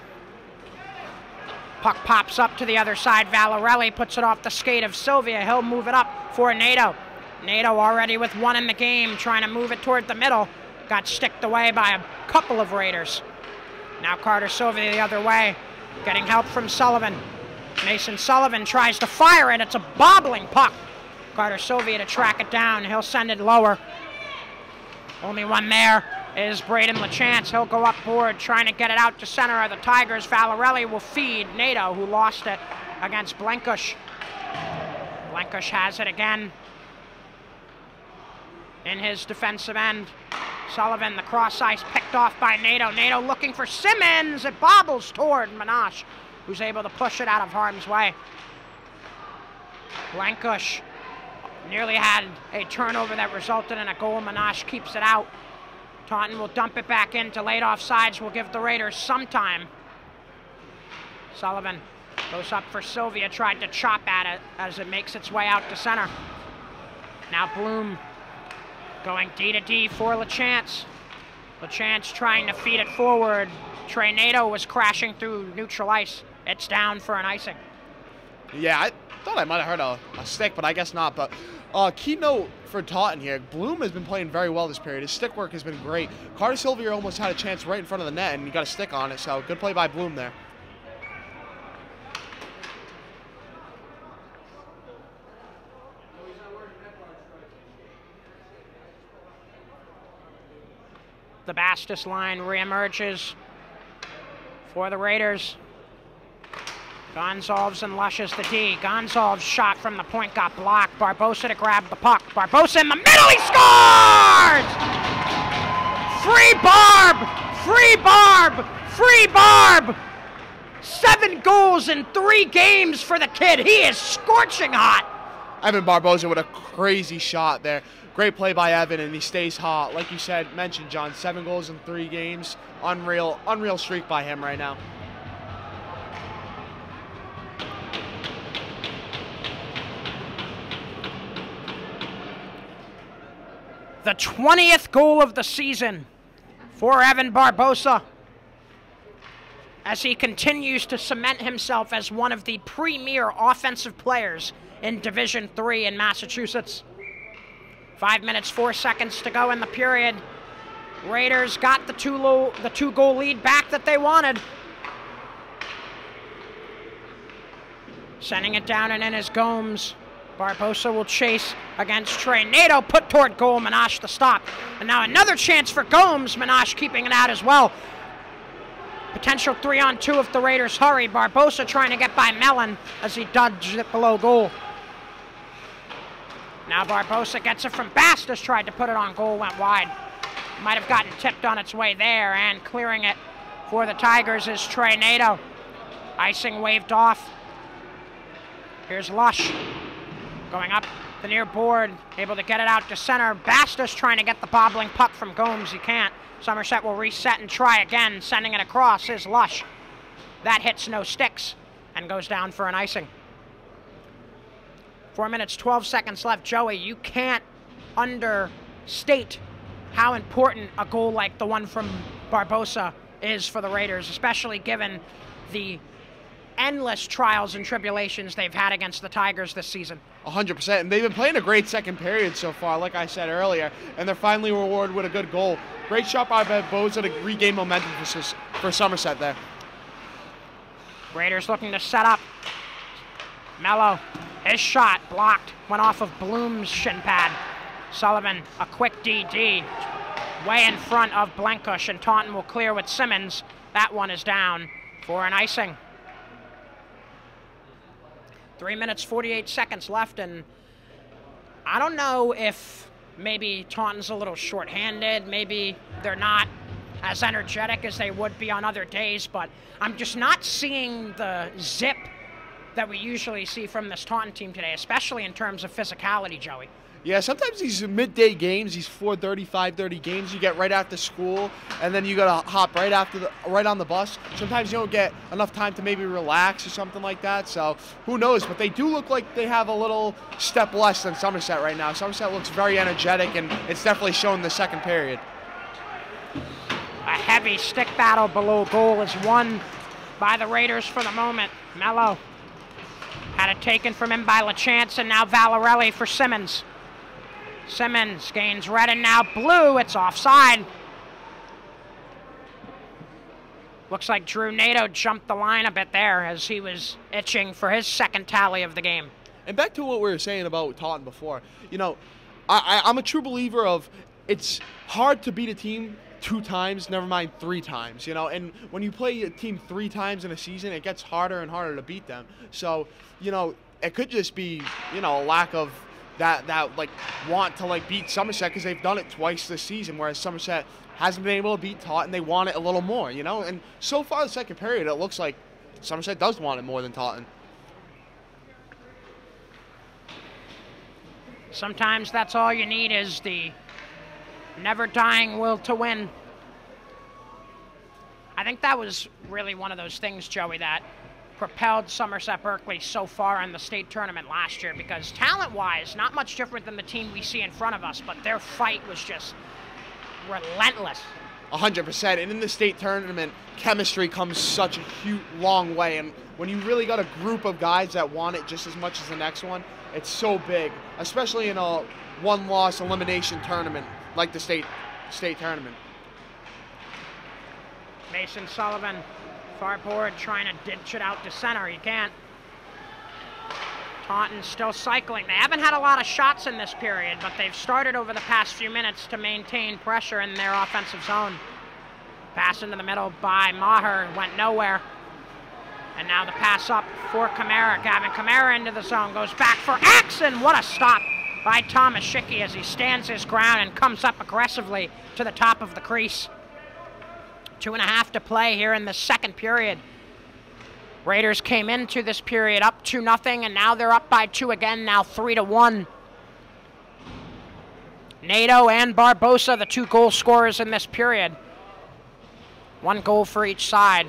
Speaker 1: Puck pops up to the other side. Valarelli puts it off the skate of Sylvia. He'll move it up for Nato. Nato already with 1 in the game, trying to move it toward the middle. Got sticked away by a couple of Raiders. Now Carter Sylvia the other way, getting help from Sullivan. Mason Sullivan tries to fire it. It's a bobbling puck. Carter Sylvia to track it down. He'll send it lower. Only one there is Braden LaChance. He'll go up board, trying to get it out to center of the Tigers. Valarelli will feed Nato, who lost it against Blankush. Blankush has it again in his defensive end. Sullivan, the cross ice picked off by Nato. Nato looking for Simmons. It bobbles toward Minash, who's able to push it out of harm's way. Blankush nearly had a turnover that resulted in a goal. Minash keeps it out. Taunton will dump it back in. Delayed offsides will give the Raiders some time. Sullivan goes up for Sylvia, tried to chop at it as it makes its way out to center. Now Bloom going D to D for LaChance. LaChance trying to feed it forward. Trey Nato was crashing through neutral ice. It's down for an icing.
Speaker 2: Yeah, I thought I might have heard a stick, but I guess not. But keynote for Taunton here, Bloom has been playing very well this period. His stick work has been great. Carter Sylvia almost had a chance right in front of the net, and he got a stick on it, so good play by Bloom there.
Speaker 1: The Bastis line reemerges for the Raiders. Gonzalez and Lushes the D. Gonzalez shot from the point got blocked. Barbosa to grab the puck. Barbosa in the middle, he scores! Free Barb! Free Barb! Free Barb! 7 goals in 3 games for the kid. He is scorching hot.
Speaker 2: Evan Barbosa with a crazy shot there. Great play by Evan, and he stays hot. Like you said, mentioned, John, 7 goals in 3 games. Unreal streak by him right now.
Speaker 1: The 20th goal of the season for Evan Barbosa as he continues to cement himself as one of the premier offensive players in Division III in Massachusetts. 5 minutes, 4 seconds to go in the period. Raiders got the 2-goal lead back that they wanted. Sending it down and in is Gomes. Barbosa will chase against Trey Nato, put toward goal, Minash the stop. And now another chance for Gomes, Minash keeping it out as well. Potential 3-on-2 if the Raiders hurry. Barbosa trying to get by Mellon as he dodged it below goal. Now Barbosa gets it from Bastis, tried to put it on goal, went wide. Might have gotten tipped on its way there, and clearing it for the Tigers is Trey Nato. Icing waved off. Here's Lush. Going up the near board, able to get it out to center. Bastis trying to get the bobbling puck from Gomes. He can't. Somerset will reset and try again. Sending it across is Lush. That hits no sticks and goes down for an icing. 4 minutes, 12 seconds left. Joey, you can't understate how important a goal like the one from Barbosa is for the Raiders, especially given the endless trials and tribulations they've had against the Tigers this season.
Speaker 2: 100%, and they've been playing a great second period so far, like I said earlier, and they're finally rewarded with a good goal. Great shot by Barbosa to regain momentum for Somerset there.
Speaker 1: Raiders looking to set up. Mello, his shot blocked, went off of Bloom's shin pad. Sullivan, a quick DD, way in front of Blankush, and Taunton will clear with Simmons. That one is down for an icing. 3 minutes, 48 seconds left, and I don't know if maybe Taunton's a little short-handed, maybe they're not as energetic as they would be on other days, but I'm just not seeing the zip that we usually see from this Taunton team today, especially in terms of physicality, Joey.
Speaker 2: Yeah, sometimes these midday games, these 4:30, 5:30 games, you get right after school, and then you gotta hop right on the bus. Sometimes you don't get enough time to maybe relax or something like that. So who knows? But they do look like they have a little step less than Somerset right now. Somerset looks very energetic, and it's definitely shown in the second period.
Speaker 1: A heavy stick battle below goal is won by the Raiders for the moment. Mello had it taken from him by LaChance, and now Valarelli for Simmons. Simmons gains red and now blue. It's offside. Looks like Drew Nato jumped the line a bit there as he was itching for his second tally of the game.
Speaker 2: And back to what we were saying about Taunton before, you know, I'm a true believer of it's hard to beat a team 2 times, never mind 3 times, you know, and when you play a team 3 times in a season, it gets harder and harder to beat them. So, you know, it could just be, you know, a lack of that like want to like beat Somerset because they've done it twice this season, whereas Somerset hasn't been able to beat Taunton. They want it a little more, you know, and so far the second period, it looks like Somerset does want it more than Taunton.
Speaker 1: Sometimes that's all you need is the never-dying will to win. I think that was really one of those things, Joey, that propelled Somerset Berkley so far in the state tournament last year, because talent-wise, not much different than the team we see in front of us, but their fight was just relentless.
Speaker 2: 100%, and in the state tournament, chemistry comes such a huge, long way, and when you really got a group of guys that want it just as much as the next one, it's so big, especially in a one-loss elimination tournament like the state tournament.
Speaker 1: Mason Sullivan, far board, trying to ditch it out to center. He can't. Taunton still cycling. They haven't had a lot of shots in this period, but they've started over the past few minutes to maintain pressure in their offensive zone. Pass into the middle by Maher, went nowhere. And now the pass up for Kamara. Gavin Kamara into the zone, goes back for Axon. What a stop by Thomas Schicky as he stands his ground and comes up aggressively to the top of the crease. 2.5 to play here in the second period. Raiders came into this period up 2-0, and now they're up by 2 again, now 3-1. Nato and Barbosa, the 2 goal scorers in this period. 1 goal for each side.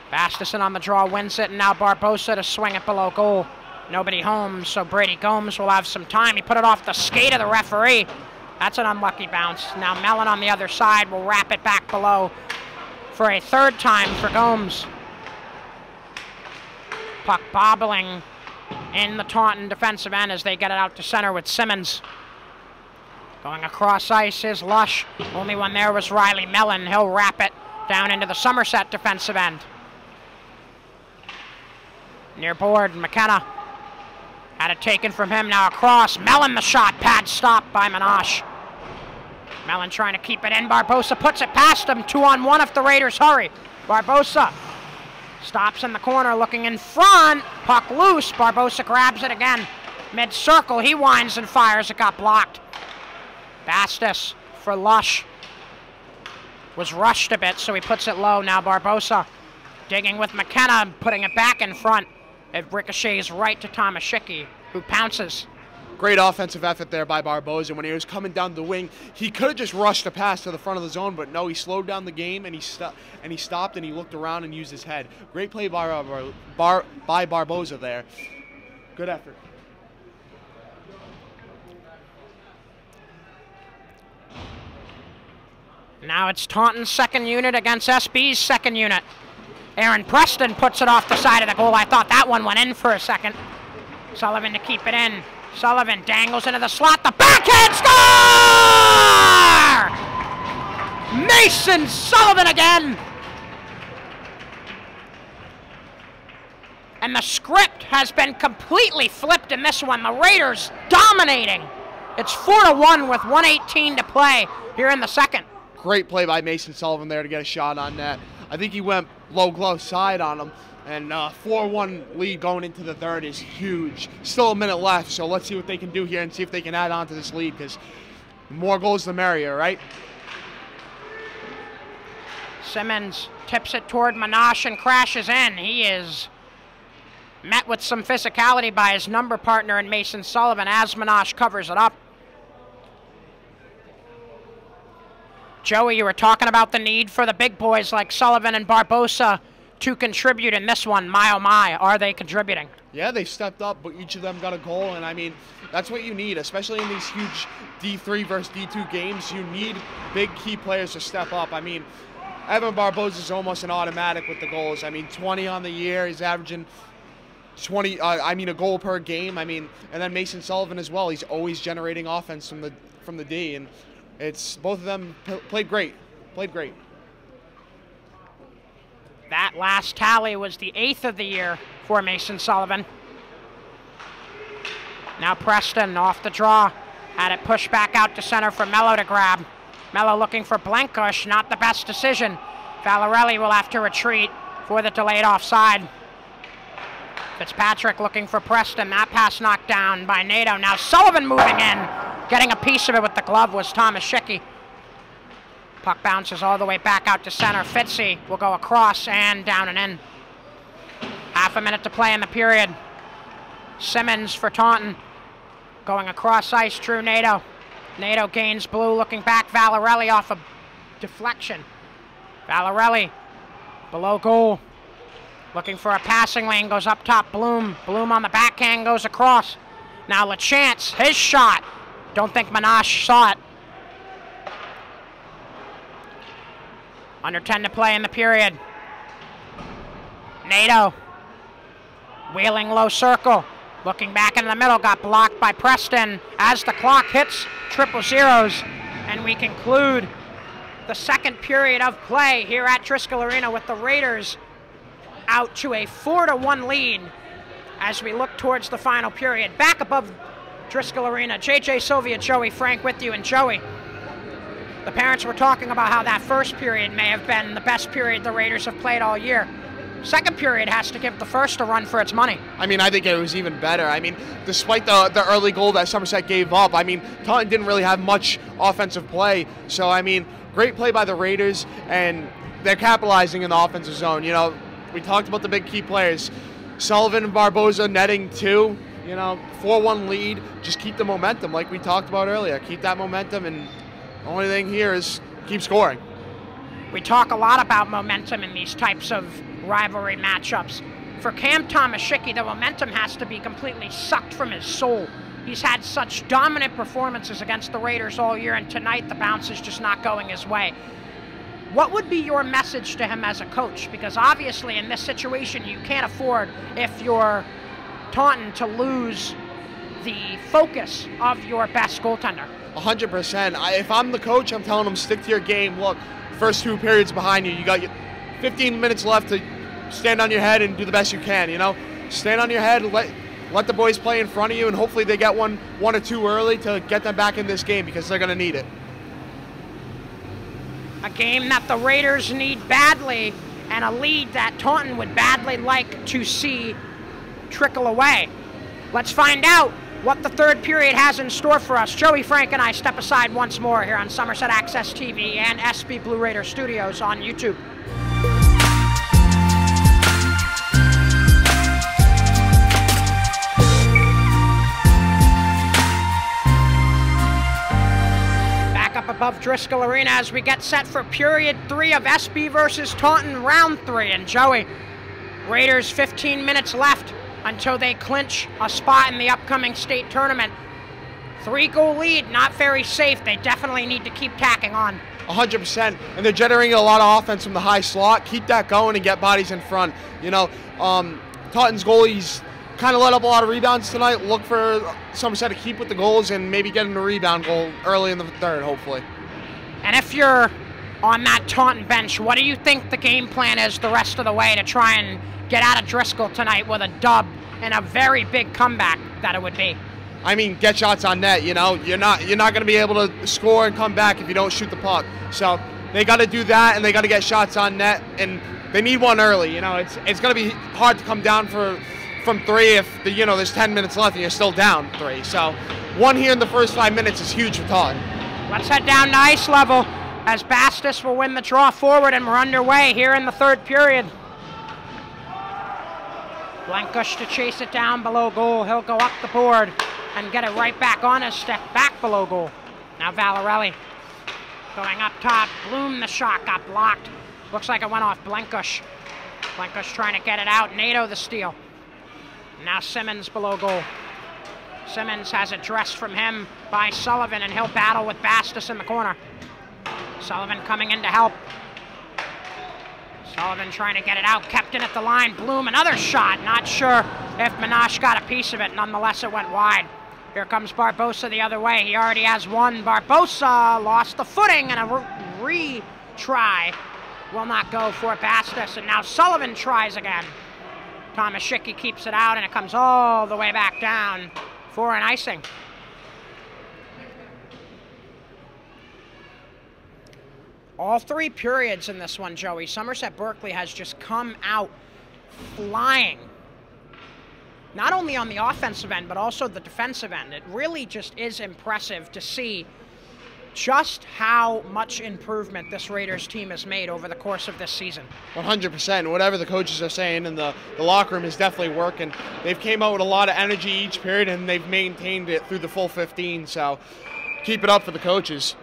Speaker 1: Bastison on the draw wins it, and now Barbosa to swing it below goal. Nobody home, so Brady Gomes will have some time. He put it off the skate of the referee. That's an unlucky bounce. Now Mellon on the other side will wrap it back below for a 3rd time for Gomes. Puck bobbling in the Taunton defensive end as they get it out to center with Simmons. Going across ice is Lush. Only one there was Riley Mellon. He'll wrap it down into the Somerset defensive end. Near board, McKenna had it taken from him, now across. Mellon the shot, pad stop by Minash. Mellon trying to keep it in. Barbosa puts it past him. 2-on-1 if the Raiders hurry. Barbosa stops in the corner, looking in front. Puck loose. Barbosa grabs it again. Mid-circle, he winds and fires. It got blocked. Bastis for Lush. Was rushed a bit, so he puts it low. Now Barbosa digging with McKenna, putting it back in front. It ricochets right to Thomas Schicky, who pounces.
Speaker 2: Great offensive effort there by Barbosa. When he was coming down the wing, he could have just rushed a pass to the front of the zone, but no, he slowed down the game and he stopped and he looked around and used his head. Great play by Barbosa there. Good effort.
Speaker 1: Now it's Taunton's 2nd unit against SB's 2nd unit. Aaron Preston puts it off the side of the goal. I thought that one went in for a second. Sullivan to keep it in. Sullivan dangles into the slot. The backhand score! Mason Sullivan again. And the script has been completely flipped in this one. The Raiders dominating. It's 4-1 with 1:18 to play here in the second.
Speaker 2: Great play by Mason Sullivan there to get a shot on net. I think he went low glove side on him. And 4-1 lead going into the third is huge. Still a minute left, so let's see what they can do here and see if they can add on to this lead, because more goals the merrier, right?
Speaker 1: Simmons tips it toward Minash and crashes in. He is met with some physicality by his number partner in Mason Sullivan as Minash covers it up. Joey, you were talking about the need for the big boys like Sullivan and Barbosa to contribute in this one. My oh my, are they contributing?
Speaker 2: Yeah, they stepped up, but each of them got a goal, and I mean, that's what you need, especially in these huge D3 versus D2 games. You need big key players to step up. I mean, Evan Barbosa is almost an automatic with the goals. I mean, 20 on the year. He's averaging 20, a goal per game. I mean, and then Mason Sullivan as well. He's always generating offense from the D, and it's both of them played great.
Speaker 1: That last tally was the 8th of the year for Mason Sullivan. Now Preston off the draw. Had it pushed back out to center for Mello to grab. Mello looking for Blankush, not the best decision. Valarelli will have to retreat for the delayed offside. Fitzpatrick looking for Preston. That pass knocked down by Nato. Now Sullivan moving in. Getting a piece of it with the glove was Thomas Schicky. Puck bounces all the way back out to center. Fitzy will go across and down and in. Half a minute to play in the period. Simmons for Taunton. Going across ice, Drew Nato. Nato gains blue, looking back. Valarelli off a deflection. Valarelli below goal. Looking for a passing lane, goes up top, Bloom. Bloom on the backhand, goes across. Now LaChance, his shot. Don't think Minash saw it. Under 10 to play in the period. Nato wheeling low circle. Looking back into the middle, got blocked by Preston as the clock hits triple zeros. And we conclude the second period of play here at Driscoll Arena with the Raiders out to a 4-1 lead as we look towards the final period. Back above Driscoll Arena, JJ Sylvia, Joey Frank with you. And Joey, the parents were talking about how that first period may have been the best period the Raiders have played all year. Second period has to give the first a run for its money.
Speaker 2: I mean, I think it was even better. I mean, despite the early goal that Somerset gave up, I mean, Taunton didn't really have much offensive play. So, I mean, great play by the Raiders, and they're capitalizing in the offensive zone. You know, we talked about the big key players. Sullivan and Barboza netting 2, you know, 4-1 lead. Just keep the momentum like we talked about earlier. Keep that momentum, and the only thing here is keep scoring.
Speaker 1: We talk a lot about momentum in these types of rivalry matchups. For Cam Tomaszicki, the momentum has to be completely sucked from his soul. He's had such dominant performances against the Raiders all year, and tonight the bounce is just not going his way. What would be your message to him as a coach? Because obviously in this situation you can't afford, if you're Taunton, to lose the focus of your best goaltender.
Speaker 2: 100%. If I'm the coach, I'm telling him stick to your game. Look, first 2 periods behind you. You got 15 minutes left to stand on your head and do the best you can, you know? Stand on your head, let the boys play in front of you, and hopefully they get one or two early to get them back in this game, because they're going to need it.
Speaker 1: A game that the Raiders need badly, and a lead that Taunton would badly like to see trickle away. Let's find out what the third period has in store for us. Joey Frank and I step aside once more here on Somerset Access TV and SB Blue Raider Studios on YouTube. Back up above Driscoll Arena as we get set for period 3 of SB versus Taunton round 3. And Joey, Raiders 15 minutes left until they clinch a spot in the upcoming state tournament. 3-goal lead, not very safe. They definitely need to keep tacking on.
Speaker 2: 100%, and they're generating a lot of offense from the high slot. Keep that going and get bodies in front. You know, Taunton's goalies kind of let up a lot of rebounds tonight. Look for Somerset to keep with the goals and maybe getting a rebound goal early in the third, hopefully.
Speaker 1: And if you're on that Taunton bench, what do you think the game plan is the rest of the way to try and get out of Driscoll tonight with a dub and a very big comeback that it would be?
Speaker 2: I mean, get shots on net, you know. You're not going to be able to score and come back if you don't shoot the puck. So they got to do that, and they got to get shots on net, and they need one early. You know, it's going to be hard to come down from 3 if there's 10 minutes left and you're still down 3. So one here in the first 5 minutes is huge for Taunton.
Speaker 1: Let's head down to ice level as Bastos will win the draw forward, and we're underway here in the third period. Blankush to chase it down below goal. He'll go up the board and get it right back on his step back below goal. Now Valarelli going up top. Bloom, the shot got blocked. Looks like it went off Blankush. Blankush trying to get it out. Nato the steal. Now Simmons below goal. Simmons has it dressed from him by Sullivan, and he'll battle with Bastos in the corner. Sullivan coming in to help. Sullivan trying to get it out, kept in at the line. Bloom, another shot. Not sure if Minash got a piece of it. Nonetheless, it went wide. Here comes Barbosa the other way. He already has one. Barbosa lost the footing, and a retry will not go for Bastos. And now Sullivan tries again. Tomaszicki keeps it out, and it comes all the way back down for an icing. All 3 periods in this one, Joey, Somerset Berkley has just come out flying. Not only on the offensive end, but also the defensive end. It really just is impressive to see just how much improvement this Raiders team has made over the course of this season. 100%.
Speaker 2: Whatever the coaches are saying in the locker room is definitely working. They've came out with a lot of energy each period, and they've maintained it through the full 15, so keep it up for the coaches.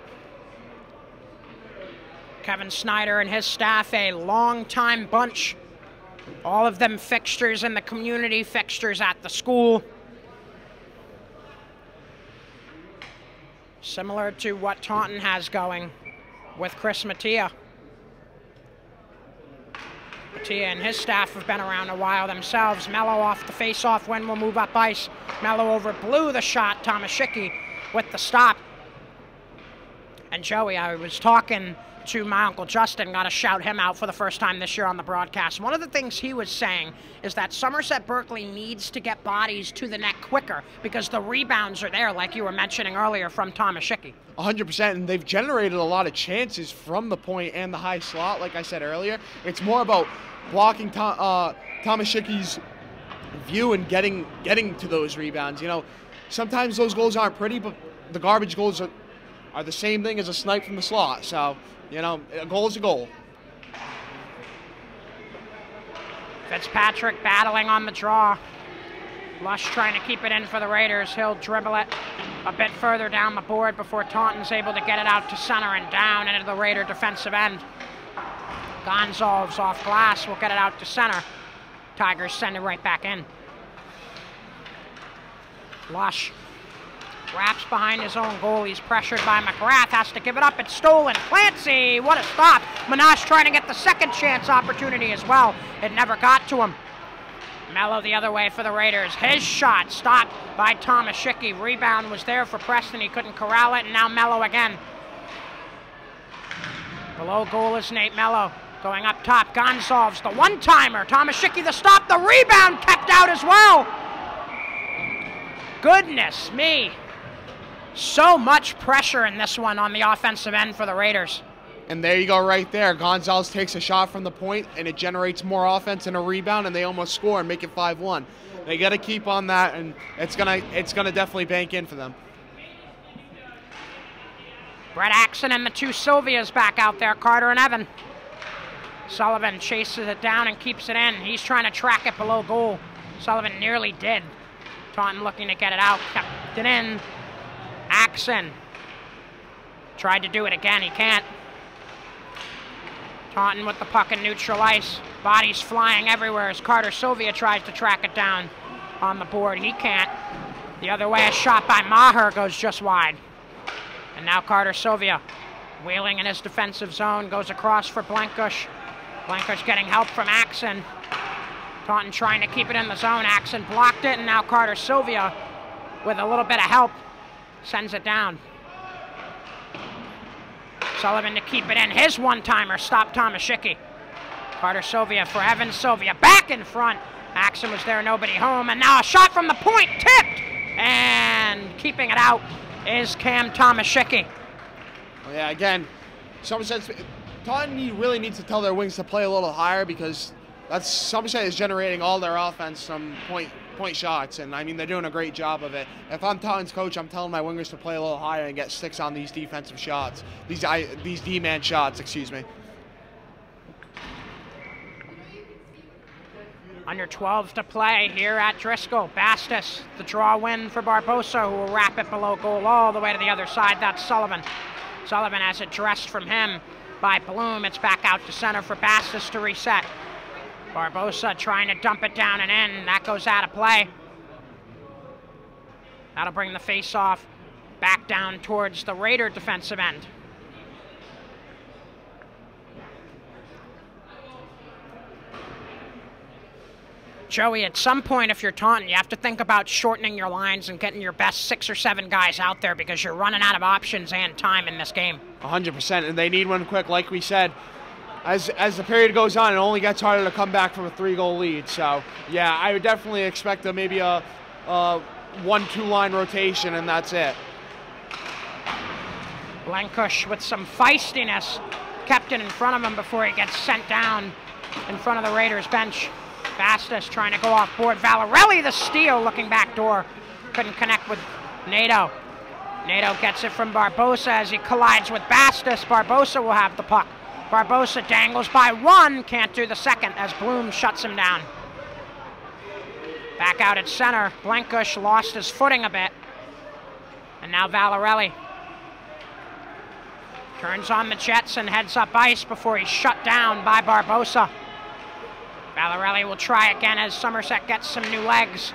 Speaker 1: Kevin Snyder and his staff, a long-time bunch. All of them fixtures in the community, fixtures at the school. Similar to what Taunton has going with Chris Mattia. Mattia and his staff have been around a while themselves. Mello off the face-off win will move up ice. Mello over blew the shot. Tomaszicki with the stop. And Joey, I was talking to my Uncle Justin, got to shout him out for the first time this year on the broadcast. One of the things he was saying is that Somerset Berkley needs to get bodies to the net quicker because the rebounds are there, like you were mentioning earlier, from Tomaszicki.
Speaker 2: 100%, and they've generated a lot of chances from the point and the high slot, like I said earlier. It's more about blocking Tomaszicki's view and getting to those rebounds. You know, sometimes those goals aren't pretty, but the garbage goals are the same thing as a snipe from the slot. So, you know, a goal is a goal.
Speaker 1: Fitzpatrick battling on the draw. Lush trying to keep it in for the Raiders. He'll dribble it a bit further down the board before Taunton's able to get it out to center and down into the Raider defensive end. Gonzalez off glass will get it out to center. Tigers send it right back in. Lush wraps behind his own goal. He's pressured by McGrath. Has to give it up. It's stolen. Clancy, what a stop. Minash trying to get the second chance opportunity as well. It never got to him. Mello the other way for the Raiders. His shot stopped by Tomaszicki. Rebound was there for Preston. He couldn't corral it, and now Mello again. Below goal is Nate Mello. Going up top, Gonzalez, the one-timer. Tomaszicki the stop. The rebound kept out as well. Goodness me. So much pressure in this one on the offensive end for the Raiders.
Speaker 2: And there you go right there. Gonzalez takes a shot from the point, and it generates more offense and a rebound, and they almost score and make it 5-1. They got to keep on that, and it's gonna definitely bank in for them.
Speaker 1: Brett Axon and the two Sylvias back out there, Carter and Evan. Sullivan chases it down and keeps it in. He's trying to track it below goal. Sullivan nearly did. Taunton looking to get it out, kept it in. Axon tried to do it again, he can't. Taunton with the puck in neutral ice. Bodies flying everywhere as Carter Sylvia tries to track it down on the board. He can't. The other way, a shot by Maher goes just wide. And now Carter Sylvia wheeling in his defensive zone, goes across for Blankush. Blankush getting help from Axon. Taunton trying to keep it in the zone. Axon blocked it, and now Carter Sylvia, with a little bit of help, sends it down. Sullivan to keep it in. His one-timer stopped Tomaszicki. Carter Sylvia for Evan Sylvia. Back in front. Axon was there, nobody home. And now a shot from the point, tipped! And keeping it out is Cam Tomaszicki.
Speaker 2: Yeah, again, Taunton really needs to tell their wings to play a little higher because Somerset is generating all their offense from point shots, and I mean they're doing a great job of it. If I'm Taunton's coach, I'm telling my wingers to play a little higher and get sticks on these defensive shots, these D-man shots, excuse me.
Speaker 1: Under 12 to play here at Driscoll. Bastos, the draw win for Barbosa, who will wrap it below goal all the way to the other side. That's Sullivan. Sullivan has it dressed from him by Bloom. It's back out to center for Bastos to reset. Barbosa trying to dump it down and in. That goes out of play. That'll bring the face-off back down towards the Raider defensive end. Joey, at some point, if you're Taunton, you have to think about shortening your lines and getting your best 6 or 7 guys out there because you're running out of options and time in this game.
Speaker 2: 100%, and they need one quick, like we said. As the period goes on, it only gets harder to come back from a 3-goal lead. So, yeah, I would definitely expect maybe a 1-2 line rotation, and that's it.
Speaker 1: Blankush with some feistiness kept it in front of him before he gets sent down in front of the Raiders bench. Bastos trying to go off board. Valarelli the steal, looking back door. Couldn't connect with Nato. Nato gets it from Barbosa as he collides with Bastos. Barbosa will have the puck. Barbosa dangles by one, can't do the second as Bloom shuts him down. Back out at center, Blankush lost his footing a bit. And now Valarelli turns on the jets and heads up ice before he's shut down by Barbosa. Valarelli will try again as Somerset gets some new legs.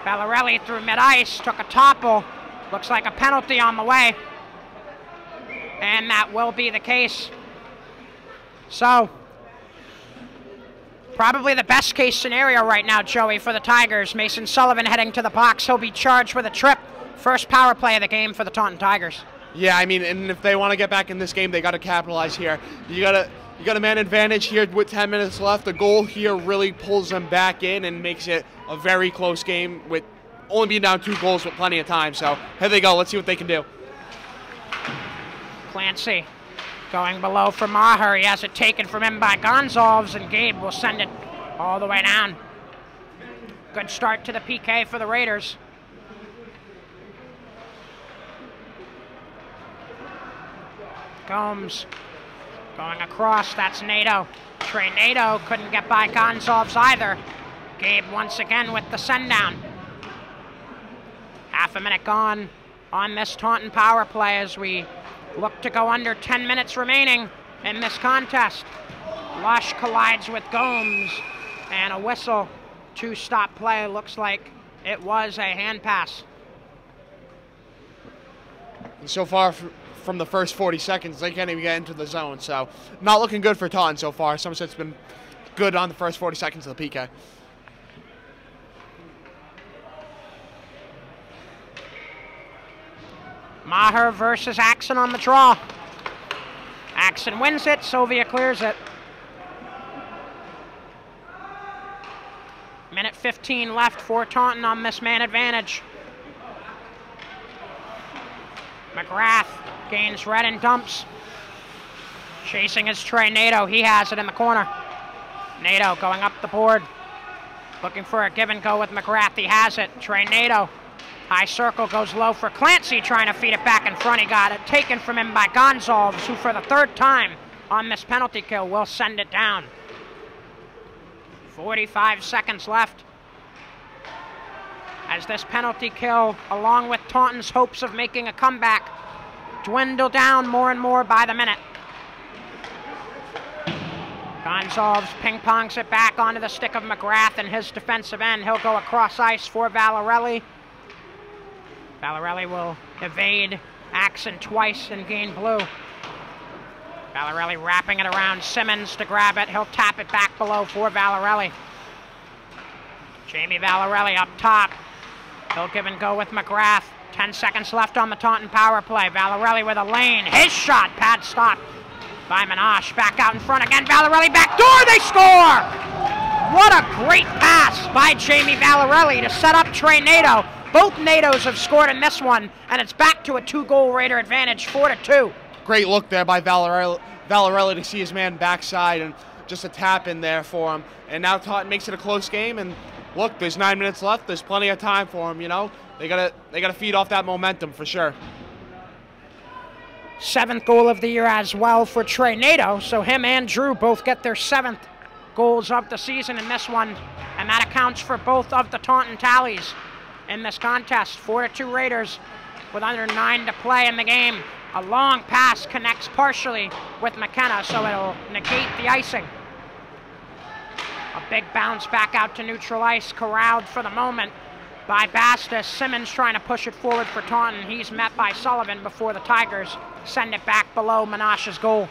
Speaker 1: Valarelli through mid-ice, took a topple. Looks like a penalty on the way. And that will be the case. So, probably the best case scenario right now, Joey, for the Tigers. Mason Sullivan heading to the box. He'll be charged with a trip. First power play of the game for the Taunton Tigers.
Speaker 2: Yeah, I mean, and if they want to get back in this game, they got to capitalize here. You got a man advantage here with 10 minutes left. The goal here really pulls them back in and makes it a very close game with only being down 2 goals with plenty of time. So here they go. Let's see what they can do.
Speaker 1: Clancy going below for Maher. He has it taken from him by Gonzalez, and Gabe will send it all the way down. Good start to the PK for the Raiders. Gomes going across, that's Nato. Trey Nato couldn't get by Gonzalez either. Gabe once again with the send down. Half a minute gone on this Taunton power play as we look to go under 10 minutes remaining in this contest. Lush collides with Gomes and a whistle to stop play. Looks like it was a hand pass.
Speaker 2: So far from the first 40 seconds, they can't even get into the zone. So not looking good for Taunton so far. Somerset's been good on the first 40 seconds of the PK.
Speaker 1: Maher versus Axon on the draw. Axon wins it, Sylvia clears it. Minute 15 left for Taunton on this man advantage. McGrath gains red and dumps. Chasing is Trey Nato. He has it in the corner. Nato going up the board. Looking for a give and go with McGrath. He has it. Trey Nato. High circle goes low for Clancy, trying to feed it back in front. He got it taken from him by Gonzalez, who for the 3rd time on this penalty kill will send it down. 45 seconds left as this penalty kill, along with Taunton's hopes of making a comeback, dwindle down more and more by the minute. Gonzalez ping-pongs it back onto the stick of McGrath and his defensive end. He'll go across ice for Valarelli. Valarelli will evade Axon twice and gain blue. Valarelli wrapping it around Simmons to grab it. He'll tap it back below for Valarelli. Jamie Valarelli up top. He'll give and go with McGrath. 10 seconds left on the Taunton power play. Valarelli with a lane. His shot, pad stop by Minash. Back out in front again. Valarelli back door. They score! What a great pass by Jamie Valarelli to set up Trey Nato. Both Natos have scored in this one, and it's back to a 2-goal Raider advantage, 4-2.
Speaker 2: Great look there by Valarelli to see his man backside and just a tap in there for him. And now Taunton makes it a close game. And look, there's 9 minutes left. There's plenty of time for him. You know, they gotta feed off that momentum for sure.
Speaker 1: 7th goal of the year as well for Trey Nato. So him and Drew both get their 7th goals of the season in this one, and that accounts for both of the Taunton tallies in this contest. 4-2 Raiders with under 9 to play in the game. A long pass connects partially with McKenna, so it'll negate the icing. A big bounce back out to neutral ice, corralled for the moment by Bastis. Simmons trying to push it forward for Taunton. He's met by Sullivan before the Tigers send it back below Menashe's goal.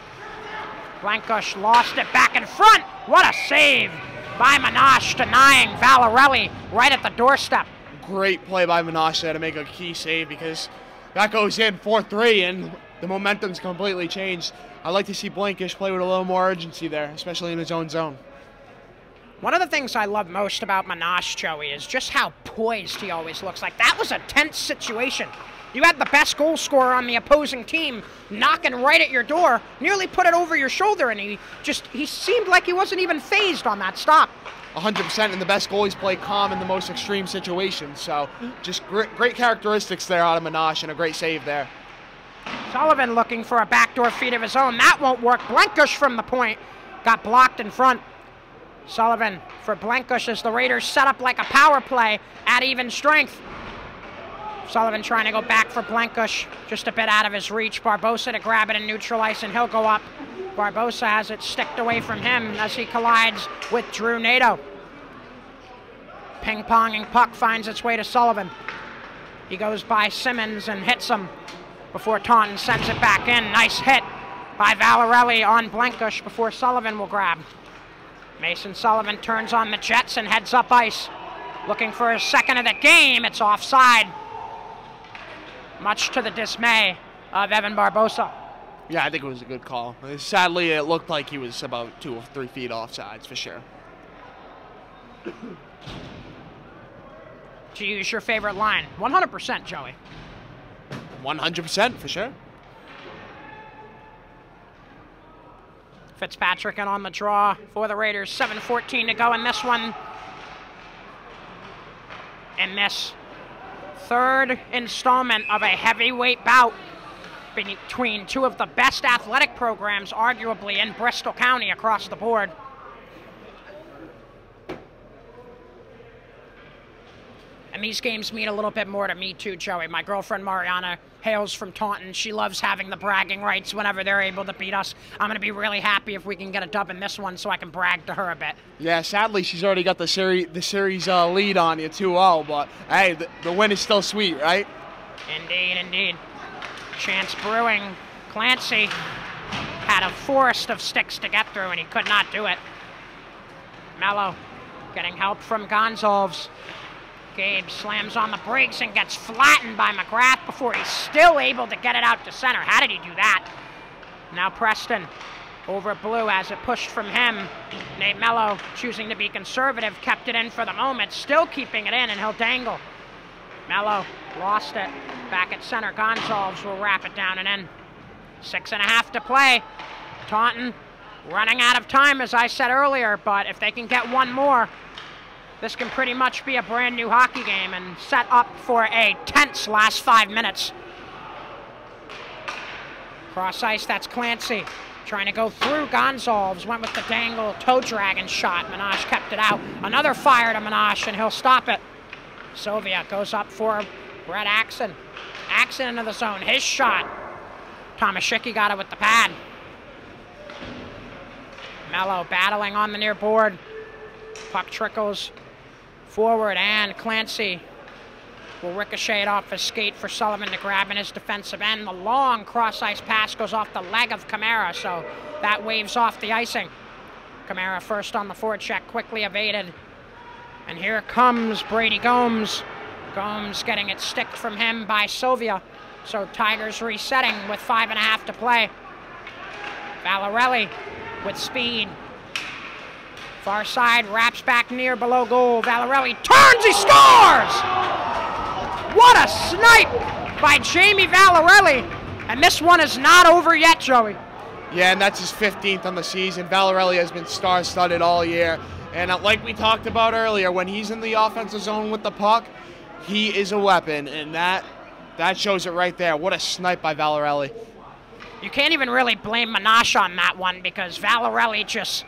Speaker 1: Blankush lost it back in front. What a save by Menashe, denying Valarelli right at the doorstep.
Speaker 2: Great play by Menashe there to make a key save, because that goes in 4-3 and the momentum's completely changed. I'd like to see Blankish play with a little more urgency there, especially in his own zone.
Speaker 1: One of the things I love most about Menashe, Joey, is just how poised he always looks like. That was a tense situation. You had the best goal scorer on the opposing team knocking right at your door, nearly put it over your shoulder, and he seemed like he wasn't even phased on that stop.
Speaker 2: 100%, and the best goalies play calm in the most extreme situations. So just great characteristics there out of Menashe, and a great save there.
Speaker 1: Sullivan looking for a backdoor feed of his own. That won't work. Blankush from the point got blocked in front. Sullivan for Blankush as the Raiders set up like a power play at even strength. Sullivan trying to go back for Blankush, just a bit out of his reach. Barbosa to grab it and neutral ice, and he'll go up. Barbosa has it sticked away from him as he collides with Drew Nato. Ping-ponging puck finds its way to Sullivan. He goes by Simmons and hits him before Taunton sends it back in. Nice hit by Valarelli on Blankush before Sullivan will grab. Mason Sullivan turns on the Jets and heads up ice. Looking for his 2nd of the game. It's offside, much to the dismay of Evan Barbosa.
Speaker 2: Yeah, I think it was a good call. Sadly, it looked like he was about 2 or 3 feet offsides for sure.
Speaker 1: To use your favorite line, 100%, Joey.
Speaker 2: 100% for sure.
Speaker 1: Fitzpatrick in on the draw for the Raiders. 7:14 to go in this one. In this third installment of a heavyweight bout between two of the best athletic programs, arguably, in Bristol County across the board. And these games mean a little bit more to me too, Joey. My girlfriend Mariana hails from Taunton. She loves having the bragging rights whenever they're able to beat us. I'm going to be really happy if we can get a dub in this one so I can brag to her a bit.
Speaker 2: Yeah, sadly she's already got the series lead on you 2-0, but hey, the win is still sweet, right?
Speaker 1: Indeed, indeed. Chance brewing. Clancy had a forest of sticks to get through and he could not do it. Mello getting help from Gonzalves. Gabe slams on the brakes and gets flattened by McGrath before he's still able to get it out to center. How did he do that? Now Preston over Blue as it pushed from him. Nate Mello choosing to be conservative, kept it in for the moment, still keeping it in, and he'll dangle. Mello lost it. Back at center, Gonzalves will wrap it down and in. 6.5 to play. Taunton running out of time, as I said earlier, but if they can get one more, this can pretty much be a brand new hockey game and set up for a tense last 5 minutes. Cross ice, that's Clancy. Trying to go through Gonzalves, went with the dangle, toe dragon shot. Minaj kept it out. Another fire to Minaj, and he'll stop it. Sylvia goes up for Brett Axon. Axon into the zone, his shot. Tomaszewski got it with the pad. Mello battling on the near board. Puck trickles forward, and Clancy will ricochet it off his skate for Sullivan to grab in his defensive end. The long cross-ice pass goes off the leg of Camara, so that waves off the icing. Camara first on the forecheck, quickly evaded. And here comes Brady Gomes. Gomes getting it sticked from him by Sylvia. So Tigers resetting with 5.5 to play. Valarelli with speed. Far side, wraps back near below goal. Valarelli turns, he scores! What a snipe by Jamie Valarelli. And this one is not over yet, Joey.
Speaker 2: Yeah, and that's his 15th on the season. Valarelli has been star-studded all year. And like we talked about earlier, when he's in the offensive zone with the puck, he is a weapon. And that shows it right there. What a snipe by Valarelli.
Speaker 1: You can't even really blame Minaj on that one because Valarelli just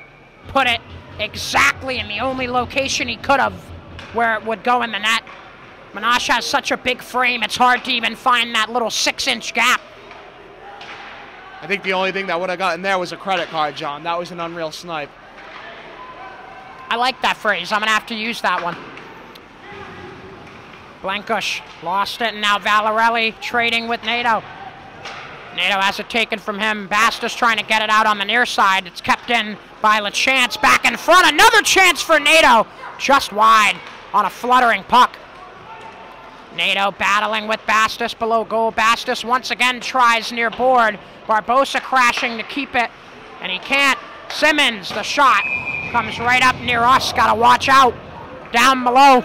Speaker 1: put it exactly in the only location he could have where it would go in the net. Minaj has such a big frame, it's hard to even find that little 6-inch gap.
Speaker 2: I think the only thing that would have gotten there was a credit card, John. That was an unreal snipe.
Speaker 1: I like that phrase. I'm going to have to use that one. Blankush lost it, and now Valarelli trading with Nato. Nato has it taken from him. Bastos trying to get it out on the near side. It's kept in by LaChance. Back in front. Another chance for Nato. Just wide on a fluttering puck. Nato battling with Bastos below goal. Bastos once again tries near board. Barbosa crashing to keep it, and he can't. Simmons, the shot, comes right up near us. Got to watch out down below.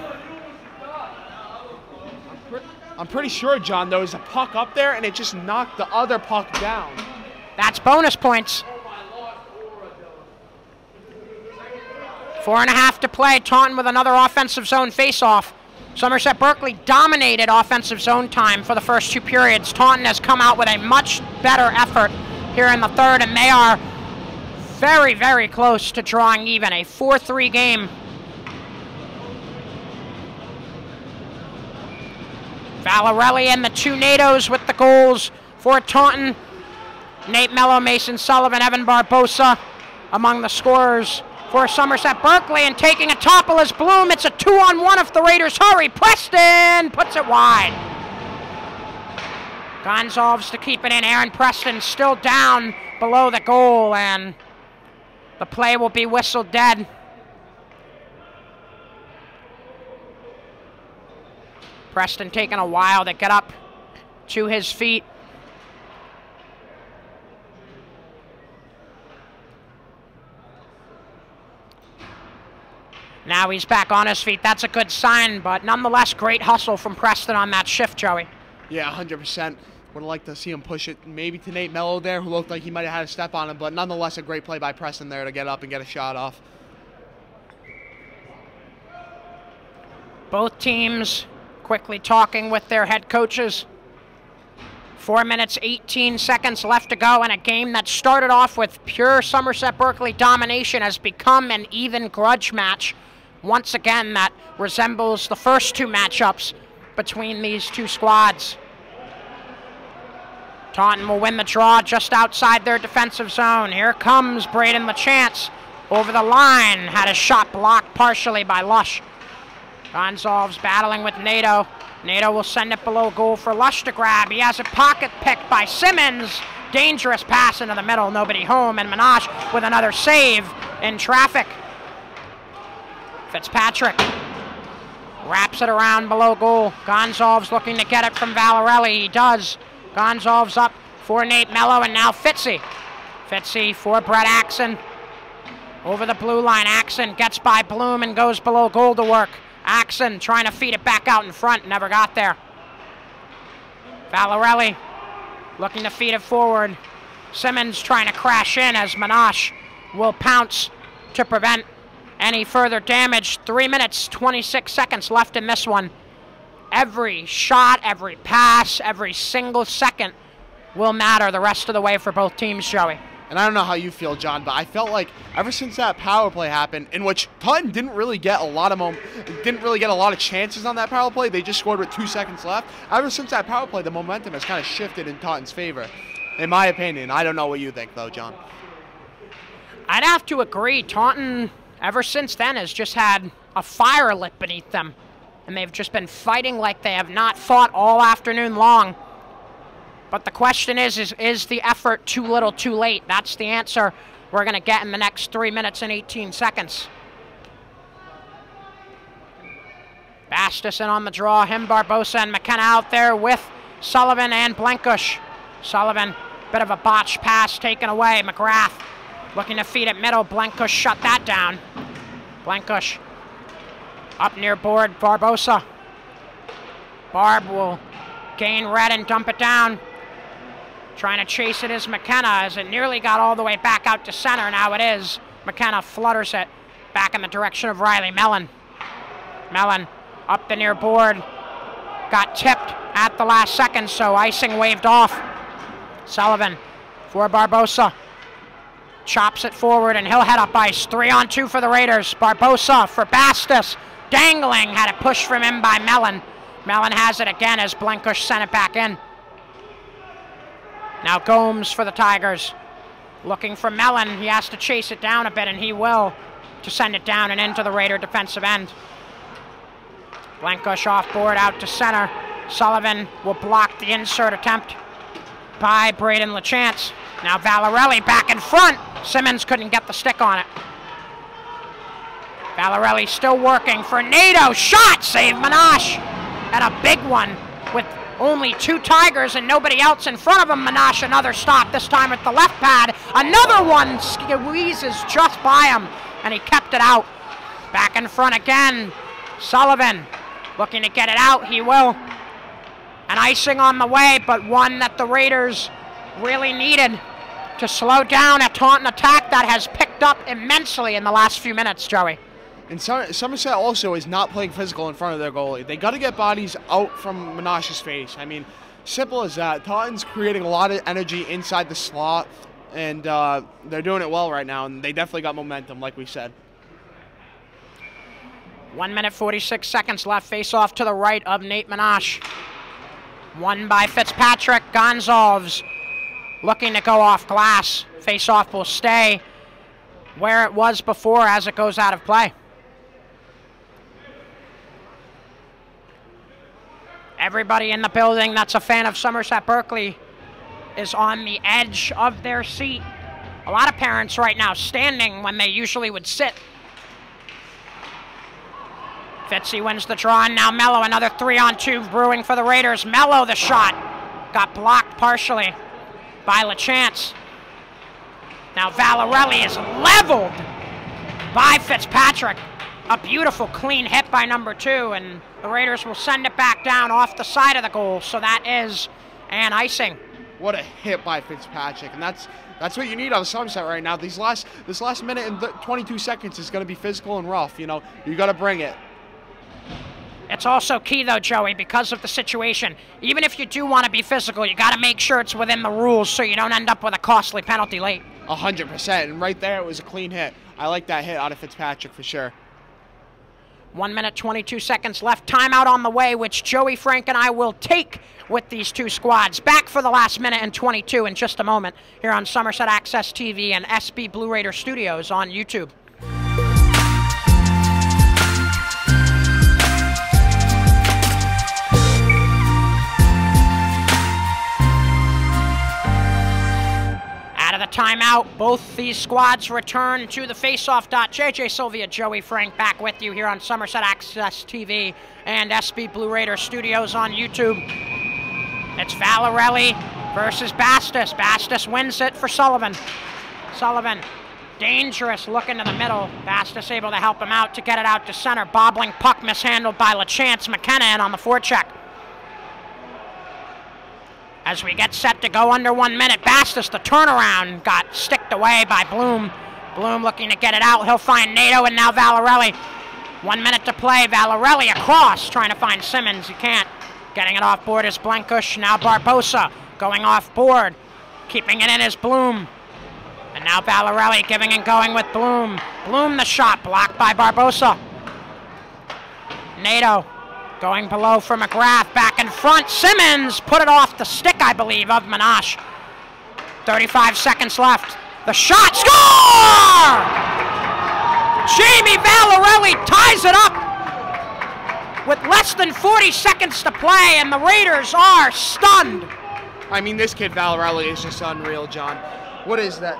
Speaker 2: I'm pretty sure, John, there was a puck up there, and it just knocked the other puck down.
Speaker 1: That's bonus points. 4.5 to play. Taunton with another offensive zone face-off. Somerset Berkley dominated offensive zone time for the first 2 periods. Taunton has come out with a much better effort here in the third, and they are very, very close to drawing even. A 4-3 game. Valarelli and the 2 NATOs with the goals for Taunton. Nate Mello, Mason Sullivan, Evan Barbosa among the scorers for Somerset Berkley, and taking a topple is Bloom. It's a 2-on-1 if the Raiders hurry. Preston puts it wide. Gonzalves to keep it in. Aaron Preston still down below the goal, and the play will be whistled dead. Preston taking a while to get up to his feet. Now he's back on his feet. That's a good sign, but nonetheless, great hustle from Preston on that shift, Joey.
Speaker 2: Yeah, 100%. Would have liked to see him push it maybe to Nate Mello there, who looked like he might have had a step on him, but nonetheless, a great play by Preston there to get up and get a shot off.
Speaker 1: Both teams quickly talking with their head coaches. 4 minutes, 18 seconds left to go in a game that started off with pure Somerset Berkley domination has become an even grudge match. Once again, that resembles the first two matchups between these two squads. Taunton will win the draw just outside their defensive zone. Here comes Braden LaChance over the line. Had a shot blocked partially by Lush. Gonzalves battling with Nato. Nato will send it below goal for Lush to grab. He has a pocket picked by Simmons. Dangerous pass into the middle, nobody home, and Minash with another save in traffic. Fitzpatrick wraps it around below goal. Gonzalves looking to get it from Valarelli. He does. Gonzalves up for Nate Mello, and now Fitzy. Fitzy for Brett Axon. Over the blue line, Axon gets by Bloom and goes below goal to work. Axon trying to feed it back out in front, never got there. Valarelli looking to feed it forward. Simmons trying to crash in as Minash will pounce to prevent any further damage. 3 minutes, 26 seconds left in this one. Every shot, every pass, every single second will matter the rest of the way for both teams, Joey.
Speaker 2: And I don't know how you feel, John, but I felt like ever since that power play happened, in which Taunton didn't really get a lot of chances on that power play, they just scored with 2 seconds left. Ever since that power play, the momentum has kind of shifted in Taunton's favor, in my opinion. I don't know what you think, though, John.
Speaker 1: I'd have to agree. Taunton, ever since then, has just had a fire lit beneath them, and they've just been fighting like they have not fought all afternoon long. But the question is the effort too little too late? That's the answer we're going to get in the next 3 minutes and 18 seconds. Bastis in on the draw. Him, Barbosa, and McKenna out there with Sullivan and Blenkush. Sullivan, bit of a botched pass taken away. McGrath looking to feed it middle. Blenkush shut that down. Blenkush up near board. Barbosa. Barb will gain red and dump it down. Trying to chase it is McKenna as it nearly got all the way back out to center. Now it is. McKenna flutters it back in the direction of Riley Mellon. Mellon up the near board. Got tipped at the last second, so icing waved off. Sullivan for Barbosa. Chops it forward and he'll head up ice. 3-on-2 for the Raiders. Barbosa for Bastis. Dangling, had it pushed from him by Mellon. Mellon has it again as Blenkush sent it back in. Now Gomes for the Tigers. Looking for Mellon. He has to chase it down a bit, and he will, to send it down and into the Raider defensive end. Blenkush off board out to center. Sullivan will block the insert attempt by Braden LaChance. Now Valarelli back in front. Simmons couldn't get the stick on it. Valarelli still working for Nato. Shot! Save Minash. And a big one with only 2 Tigers and nobody else in front of him. Minash, another stop, this time at the left pad. Another one squeezes just by him, and he kept it out. Back in front again. Sullivan looking to get it out. He will. An icing on the way, but one that the Raiders really needed to slow down a Taunton attack that has picked up immensely in the last few minutes, Joey.
Speaker 2: And Somerset also is not playing physical in front of their goalie. They got to get bodies out from Minash's face. I mean, simple as that. Taunton's creating a lot of energy inside the slot, and they're doing it well right now, and they definitely got momentum, like we said.
Speaker 1: 1 minute, 46 seconds left. Face off to the right of Nate Minash. Won by Fitzpatrick. Gonzalves looking to go off glass. Face off will stay where it was before as it goes out of play. Everybody in the building that's a fan of Somerset Berkley is on the edge of their seat. A lot of parents right now standing when they usually would sit. Fitzy wins the draw, and now Mello, another 3-on-2 brewing for the Raiders. Mello, the shot, got blocked partially by LaChance. Now Valarelli is leveled by Fitzpatrick. A beautiful clean hit by number 2, and the Raiders will send it back down off the side of the goal, so that is an icing.
Speaker 2: What a hit by Fitzpatrick, and that's what you need on Somerset right now. This last minute and 22 seconds is going to be physical and rough. You know, you got to bring it.
Speaker 1: It's also key, though, Joey, because of the situation. Even if you do want to be physical, you got to make sure it's within the rules so you don't end up with a costly penalty late.
Speaker 2: 100%, and right there it was a clean hit. I like that hit out of Fitzpatrick for sure.
Speaker 1: 1 minute, 22 seconds left. Timeout on the way, which Joey, Frank, and I will take with these two squads. Back for the last minute and 22 in just a moment here on Somerset Access TV and SB Blue Raider Studios on YouTube. Timeout. Both these squads return to the faceoff dot. JJ Sylvia, Joey Frank back with you here on Somerset Access TV and SB Blue Raider Studios on YouTube. It's Valarelli versus Bastos. Bastos wins it for Sullivan. Sullivan, dangerous, look into the middle. Bastos able to help him out to get it out to center. Bobbling puck mishandled by LaChance. McKenna in on the forecheck. As we get set to go under 1 minute, Bastos, the turnaround, got sticked away by Bloom. Bloom looking to get it out. He'll find Nato and now Valarelli. 1 minute to play. Valarelli across, trying to find Simmons. He can't. Getting it off board is Blenkush. Now Barbosa going off board. Keeping it in is Bloom. And now Valarelli giving and going with Bloom. Bloom the shot, blocked by Barbosa. Nato. Going below for McGrath, back in front. Simmons put it off the stick, I believe, of Minash. 35 seconds left. The shot, score! Jamie Valarelli ties it up with less than 40 seconds to play, and the Raiders are stunned.
Speaker 2: I mean, this kid Valarelli is just unreal, John. What is that?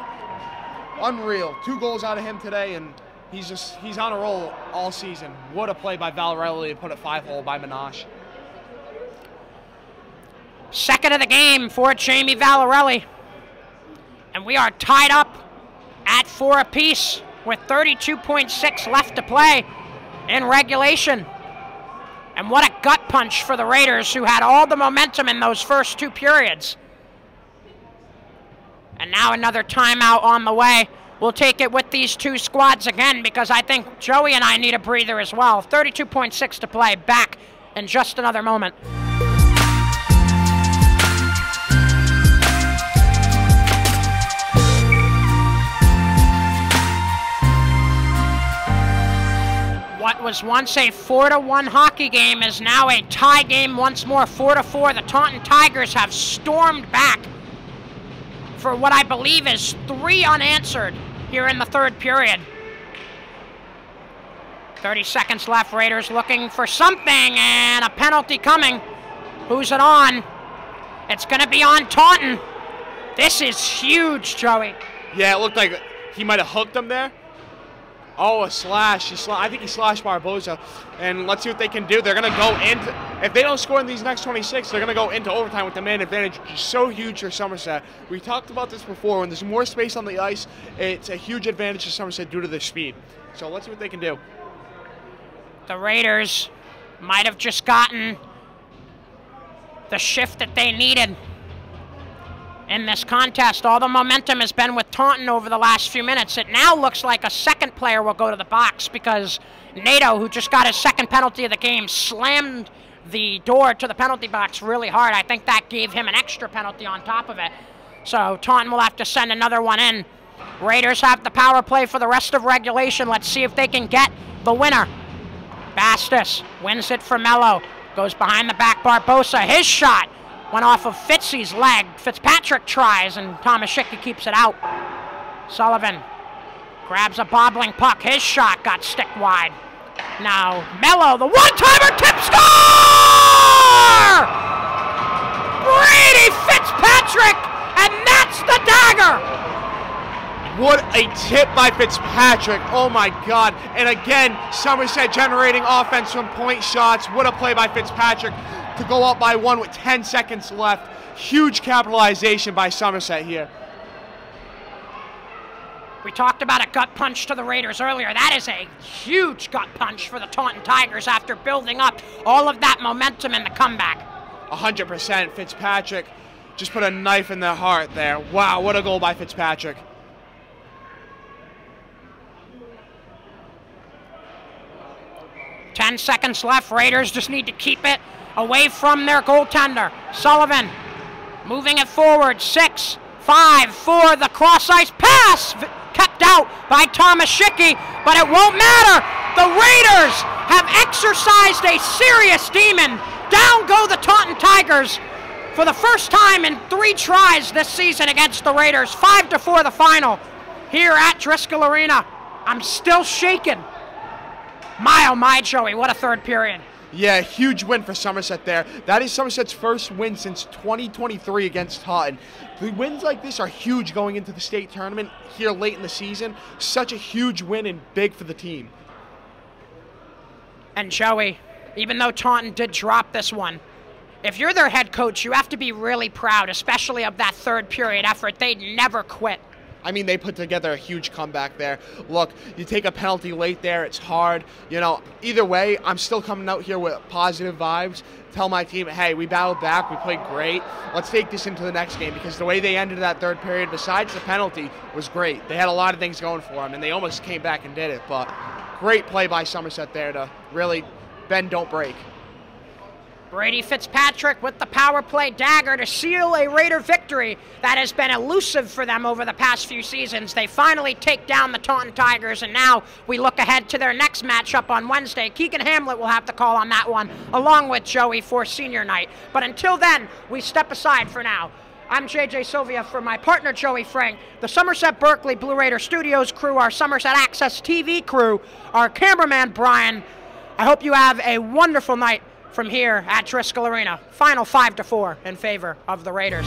Speaker 2: Unreal. 2 goals out of him today, and he's on a roll all season. What a play by Valarelli to put it 5-hole by Minash.
Speaker 1: Second of the game for Jamie Valarelli. And we are tied up at 4 apiece with 32.6 left to play in regulation. And what a gut punch for the Raiders, who had all the momentum in those first 2 periods. And now another timeout on the way. We'll take it with these 2 squads again because I think Joey and I need a breather as well. 32.6 to play. Back in just another moment. What was once a 4-1 hockey game is now a tie game once more, 4-4. The Taunton Tigers have stormed back for what I believe is 3 unanswered here in the 3rd period. 30 seconds left. Raiders looking for something, and a penalty coming. Who's it on? It's going to be on Taunton. This is huge, Joey.
Speaker 2: Yeah, it looked like he might have hooked him there. Oh, a slash. I think he slashed Barbosa. And let's see what they can do. They're going to go into, if they don't score in these next 26, they're going to go into overtime with the man advantage, which is so huge for Somerset. We talked about this before. When there's more space on the ice, it's a huge advantage to Somerset due to their speed. So let's see what they can do.
Speaker 1: The Raiders might have just gotten the shift that they needed in this contest. All the momentum has been with Taunton over the last few minutes. It now looks like a second player will go to the box because Nato, who just got his 2nd penalty of the game, slammed the door to the penalty box really hard. I think that gave him an extra penalty on top of it. So Taunton will have to send another one in. Raiders have the power play for the rest of regulation. Let's see if they can get the winner. Bastos wins it for Mello. Goes behind the back, Barbosa. His shot went off of Fitzy's leg. Fitzpatrick tries, and Tomaszewski keeps it out. Sullivan grabs a bobbling puck. His shot got stick wide. Now Mello, the one-timer, tip, score! Brady Fitzpatrick, and that's the dagger!
Speaker 2: What a tip by Fitzpatrick. Oh my God. And again, Somerset generating offense from point shots. What a play by Fitzpatrick to go up by 1 with 10 seconds left. Huge capitalization by Somerset here.
Speaker 1: We talked about a gut punch to the Raiders earlier. That is a huge gut punch for the Taunton Tigers after building up all of that momentum in the comeback.
Speaker 2: 100%. Fitzpatrick just put a knife in their heart there. Wow, what a goal by Fitzpatrick.
Speaker 1: Ten seconds left. Raiders just need to keep it away from their goaltender. Sullivan moving it forward. 6, 5, 4. The cross-ice pass kept out by Thomas Schicky, but it won't matter. The Raiders have exercised a serious demon. Down go the Taunton Tigers for the first time in 3 tries this season against the Raiders. 5-4 the final here at Driscoll Arena. I'm still shaken. My, oh my, Joey, what a third period.
Speaker 2: Yeah, huge win for Somerset there. That is Somerset's first win since 2023 against Taunton. The wins like this are huge going into the state tournament here late in the season. Such a huge win and big for the team.
Speaker 1: And Joey, even though Taunton did drop this one, if you're their head coach, you have to be really proud, especially of that third period effort. They never quit.
Speaker 2: I mean, they put together a huge comeback there. Look, you take a penalty late there, it's hard. You know, either way, I'm still coming out here with positive vibes. Tell my team, hey, we battled back, we played great. Let's take this into the next game, because the way they ended that third period, besides the penalty, was great. They had a lot of things going for them, and they almost came back and did it. But great play by Somerset there to really bend, don't break.
Speaker 1: Brady Fitzpatrick with the power play dagger to seal a Raider victory that has been elusive for them over the past few seasons. They finally take down the Taunton Tigers, and now we look ahead to their next matchup on Wednesday. Keegan Hamlet will have to call on that one, along with Joey for senior night. But until then, we step aside for now. I'm JJ Sylvia for my partner Joey Frank, the Somerset Berkley Blue Raider Studios crew, our Somerset Access TV crew, our cameraman Brian. I hope you have a wonderful night from here at Driscoll Arena. Final 5-4 in favor of the Raiders.